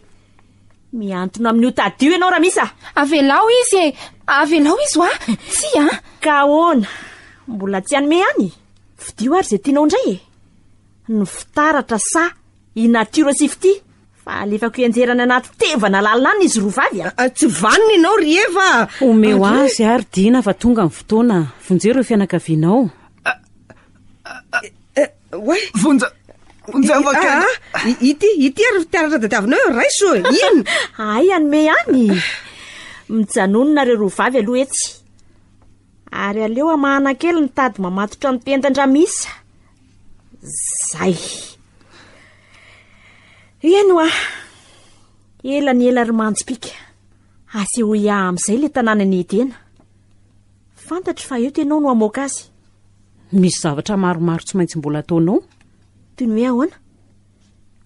Speaker 7: Miantona amin'io tadio ianao Ramisa.
Speaker 1: Avelao izy e. Avelao izy ho a. Tsy a.
Speaker 7: Ka ahoana? Mbola tsy hanome any. Fidio ary izay tianao indray e. Ny fitaratra sa i natiora sy fity. Fa alefako ianjerana anaty tevana lalina any izy roa vavy a.
Speaker 6: Tsy vanina ianao Rieva.
Speaker 3: Omeo azy ary Dina fa tonga ny fotoana. Vonjeo ireo fianakavianao.
Speaker 5: Vonja vakana.
Speaker 6: Ity ary fitaratra dadiavinao eo raiso. Ino?
Speaker 7: Ay, anome any. Mijanonona ireo roa vavy aloha etsy. Ary aleo amahana kely ny tady mamatotra ny tendan-Ramisa. Zay. Eno a. Ela ny ela ry manjopika. Aseho ia amin'izay le tanàna ny Edena. Fantatro fa eo tenao no amoaka azy.
Speaker 3: Misy zavatra maromaro tsy maintsy mbola ataonao.
Speaker 7: Toy ny hoe ahoana?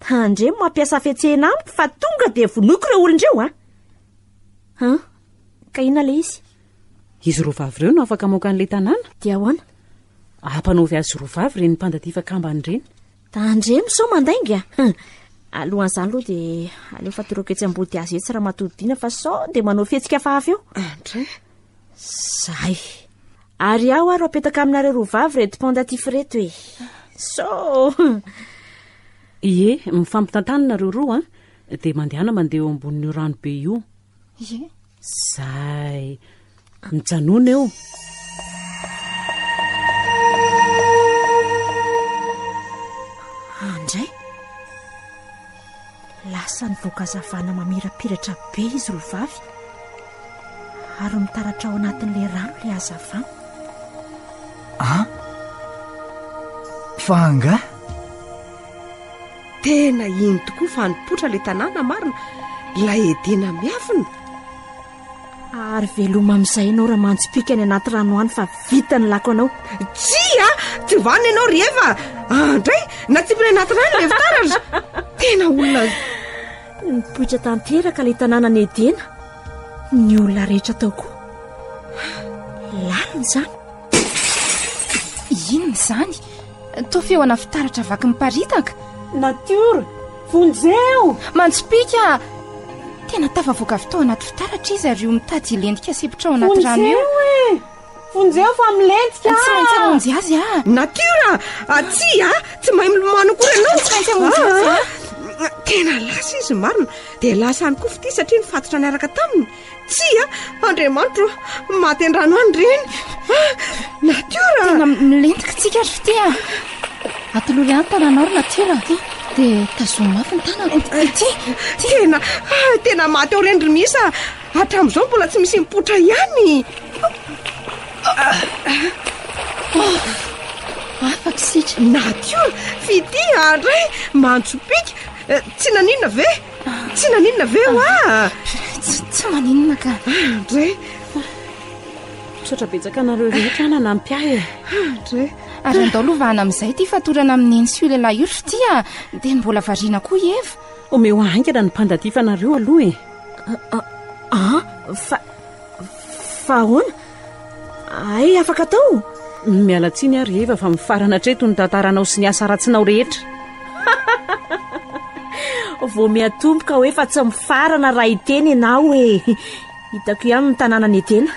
Speaker 7: Tandre mampiasa fihetsehana amiko fa tonga dia vonoko ireo olon-dreo a. Ka ina le izy?
Speaker 3: Izy roa vavy ireo no afaka amoaka an'ilay tanàna.
Speaker 7: Dia ahoana?
Speaker 3: Ampanaovy azy roa vavy ireny mpandativa kambany ireny.
Speaker 7: Tandre misao mandainga. Alohan'izany aloha dia aleo fatorako etsy ambody azy etsy raha matodina fa sao dia manao fihetsika fahavy eo. Zay. Ary aho ary apetaka aminareo roa vavy reto mpandativa reto e. So
Speaker 3: Ie, mifampitantanana ireo roa dia mandehana mandeha eo ambonin'io rano be io.
Speaker 1: Ie.
Speaker 3: Zay. Mijanona eo.
Speaker 7: Andray. Lasa ny voakazavana mamirapiratra be izy roa vavy. Ary mitaratra ao anatin'ilay rano ilay hazavana.
Speaker 5: Fanga?
Speaker 6: Tena iny tokoa fa nipotra ilay tanàna marina. Ilay Edena miafina.
Speaker 7: Ary veloma amin'izay ianao raha manjopika any anaty rano any fa vita ny lako anao.
Speaker 6: Tsy vanina ianao Rieva. Andray, natsipina anaty rano ilay fitaratra. Tena olona
Speaker 7: nipoitra tanteraka ilay tanàna ny Edena. Ny olona rehetra tao koa. Lalina izany.
Speaker 1: Inona izany? Toa feoana fitaratra vaky miparitaka.
Speaker 7: Natiora, vonjeo.
Speaker 1: Manjopika. Tena tafavoaka avy tao anaty fitaratra izy ary io mitady ilendika sepotra ao anaty rano io.
Speaker 7: Vonjeo fa milentika.
Speaker 1: Tsy maintsy amonjy azy a.
Speaker 6: Natiora, tsy mahay milomano koa ianao.
Speaker 1: Tsy maintsy amonjy azy a.
Speaker 6: Tena lasa izy marina. Dia lasa ny kofity satria nifatotra niaraka taminy. Andriamanitra, maty an-drano any reny. Natiora.
Speaker 1: Tena milentika tsika ary fity a. Atolory any tanàna ary Natiora. Dia tazoma mafy ny tanana.
Speaker 6: Tena maty ao reny Ramisa. Hatramin'izao mbola tsy misy mipotra ihany.
Speaker 1: Afaka sitra.
Speaker 6: Natiora, fity andray manjopika. Tsy naninona ve?
Speaker 1: Tsy maninona ka.
Speaker 6: Andray.
Speaker 3: Misaotra betsaka anareo rehetra nanampy ahy.
Speaker 6: Andray.
Speaker 1: Ary andao lovahana amin'izay ty fatorana amin'ny eny sy io lehilahy io fity a. Dia mbola variana koa Eva.
Speaker 3: Omeo aingana ny mpandativa anareo aloha e.
Speaker 7: Fa ahoana? Ay, afaka tao.
Speaker 3: Mialatsiny ary Eva fa mifarana treto ny tantaranao sy ny asa ratsinao rehetra.
Speaker 7: Vao miatomboka hoe fa tsy mifarana raha iteny ianao e. Hitako ihany ny tanàna ny Edena.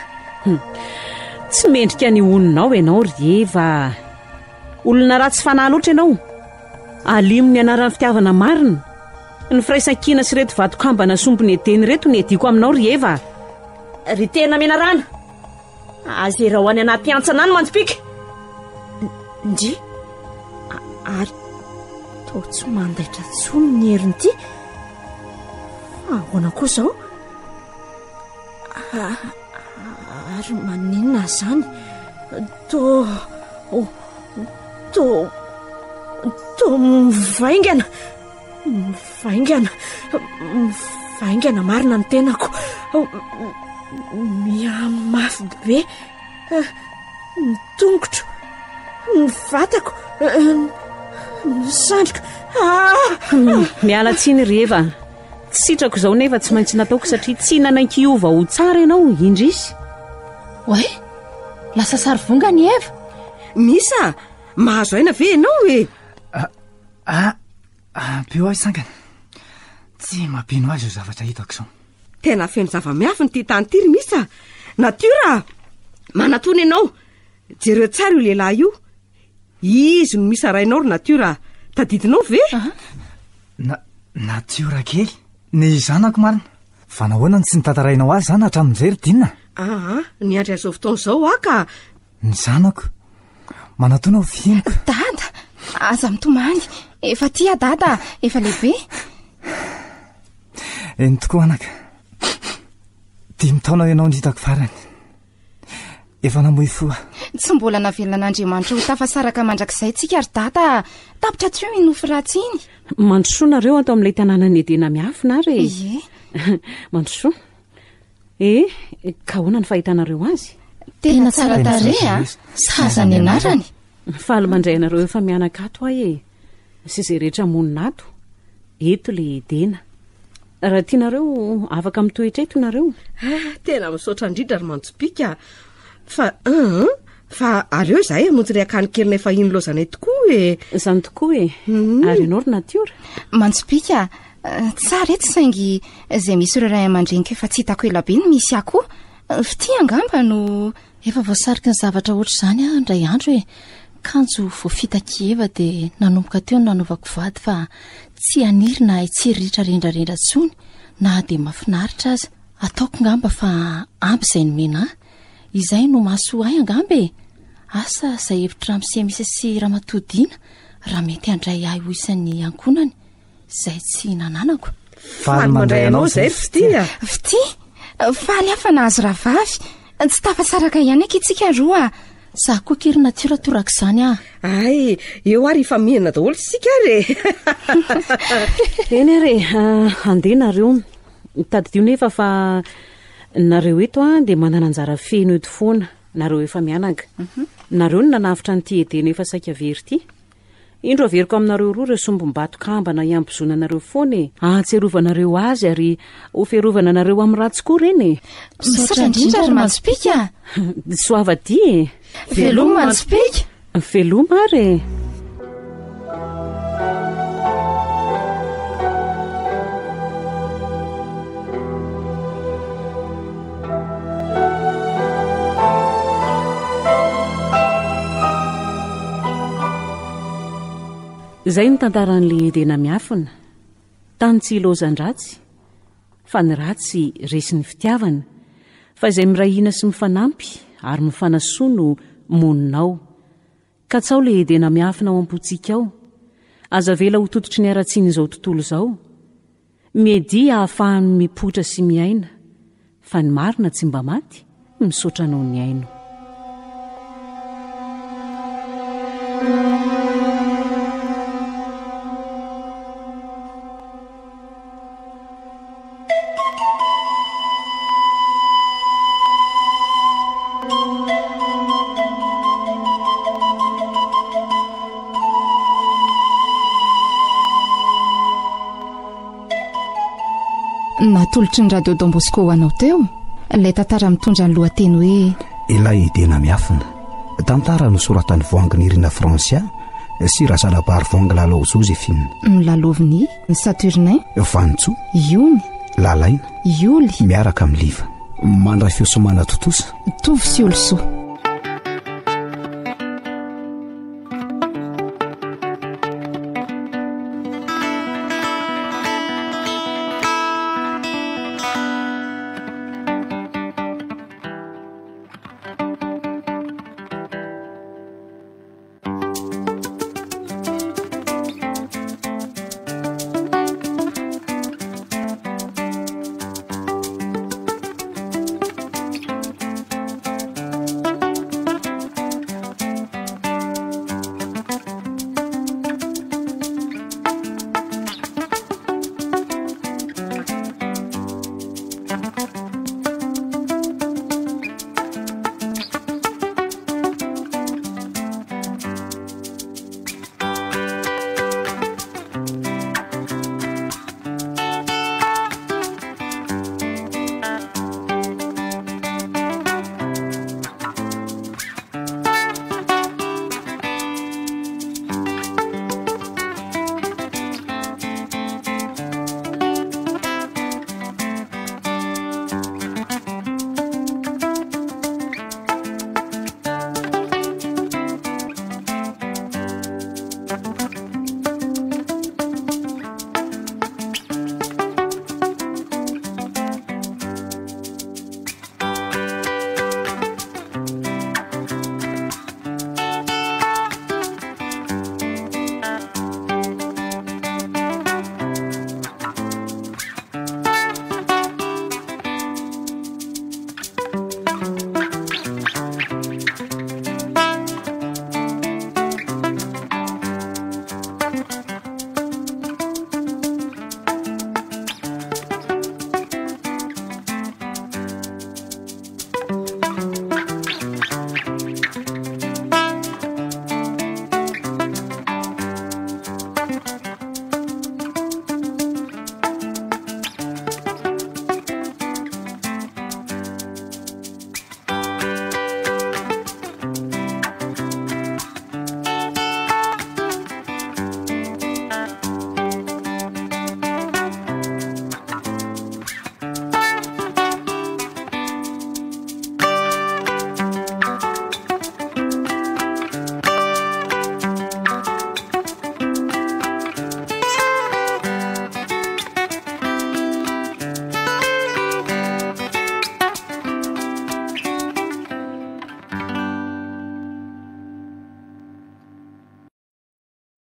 Speaker 3: Tsy mendrika ny oninao ianao Eva. Olona ratsy fanahy loatra ianao. Alimo ny anaran'ny fitiavana marina. Ny firaisan-kina sy reto vato-kambana sombony Edena reto ny ediko aminao Eva.
Speaker 7: Ry tena menarana. Azera ho any anaty antsana any manjopika. Ndry. Ary toa tsy mandaitra tsony ny herin'ity. Ahoana koa izao? Ary maninona izany? Mivaingana marina ny tenako.
Speaker 4: miamafy be ny tongotro ny vatako ny sandriko
Speaker 3: miala tsiny reva tsy sitrako izao nefa tsy maintsy nataoko satria tsy nanankiova ho tsara ianao indrisy
Speaker 1: oe lasa sary vonga ny eva
Speaker 6: misa mahazo aina ve ianao e
Speaker 5: ampeo azy sangana tsy mampino azy io zavatra hitako izao
Speaker 6: tena feno zava-miafy ny ty tantiry misa natiora manatony ianao jereo tsara io lehilahy io izy no misa rainao ry natiora tadidinao ve
Speaker 5: natiora kely ny zanako marina fa nahoana ny tsy nitantarainao azy zany hatramin'izay ry dinina
Speaker 6: ny andry azao fotoana izao ka
Speaker 5: ny zanako manatona ho fianiko
Speaker 1: dada aza mitomany efa tia dada efa lehibe
Speaker 5: eny tokoa anaka 5 taona ianao nyhitako farany efa namoy foa
Speaker 1: tsy mbola navelan'Andriamanitra ho tafasaraka mandrakizay tsika ry dada tapitra tsy eo inofo ratsy iny
Speaker 3: mandrosoa nareo ato amin'ilay tanàna ny edena miafina ary mandrosoa ka hoana ny fahitanareo azy
Speaker 1: tena tsara tare saza ny anarany
Speaker 3: faly mandray anareo efa mianakato ahy sy izay rehetra monina ato eto le edena raha tianareo afaka mitoetra eto nareo
Speaker 6: tena misaotra indrindra ry mantsopika fa areo zahay amonjy ry akany kelina efa iny lozanay tokoa
Speaker 3: izany tokoa ary ianao ry natiora
Speaker 1: mantsopika tsara eto saingy izay misy ireo ray aman-dreniko efa tsy hitako ela be ny misy akoho fity angamba no
Speaker 8: efa voasariky ny zavatra oatra izany ndray andro kanjo voafitakieva dia nanomboka teo no nanovako vady fa tsy aniry na tsy riritra rendrarendra tsony na dia mafinaritra aza ataoko ngamba fa ampy izay nomena izay no mahasoa ay angamba asa izay hevitra misemisy sy ramatodiana raha mety handray ahy ho isan'ny ankonany izay tsy nananako
Speaker 6: faly mandray anao izay
Speaker 1: fity faly hafa nahazo rahavavy tsy tafasaraka ihany akitsika roa
Speaker 8: za koa kery natiora toraka izany
Speaker 6: ay eo ary efa mihinana daholo sika re
Speaker 3: eny ary andeha nareo tadidio nefa fa nareo eto dia manana anjara feno eto foana nareo efa mianaka nareo no nanavitra nyty edena efa saika very ity indro averiko aminareo roa ireo sombom-bato-kambana iambozona nareo foana ahatserovanareo azy ary ho fiarovana nareo amin'ny ratsy koa reny
Speaker 1: misaotra indrindra ry mantsopika
Speaker 3: soavadia
Speaker 1: veloma mantsopika
Speaker 3: veloma ary izay ny tantaran'le edena miafina tany tsy ilozan-dratsy fa ny ratsy resy ny fitiavana fa izay mirahina sy mifanampy ary mifanasoa no moninao ka tsao le edena miafina ao am-potsika ao aza vela ho tototry ny aratsiany izao tontolo izao miedia ahafahany mipotra sy miaina fa ny marina tsy mba maty misaotra anao ny aino
Speaker 1: natolotry ny radio Don Bosco ho anao teo ilay tantara mitondra ny lohateny hoe
Speaker 2: ilay edena miafina tantara no soratany voanginy irina Francia sy razana barivongy lalao Joséphine
Speaker 1: ny laloviny ny Saturnin
Speaker 2: Vantso
Speaker 1: Iony
Speaker 2: Lalaina
Speaker 1: Ioly
Speaker 2: miaraka amin'ny liva mandray fiosomana totosa
Speaker 1: tovy sy olosoa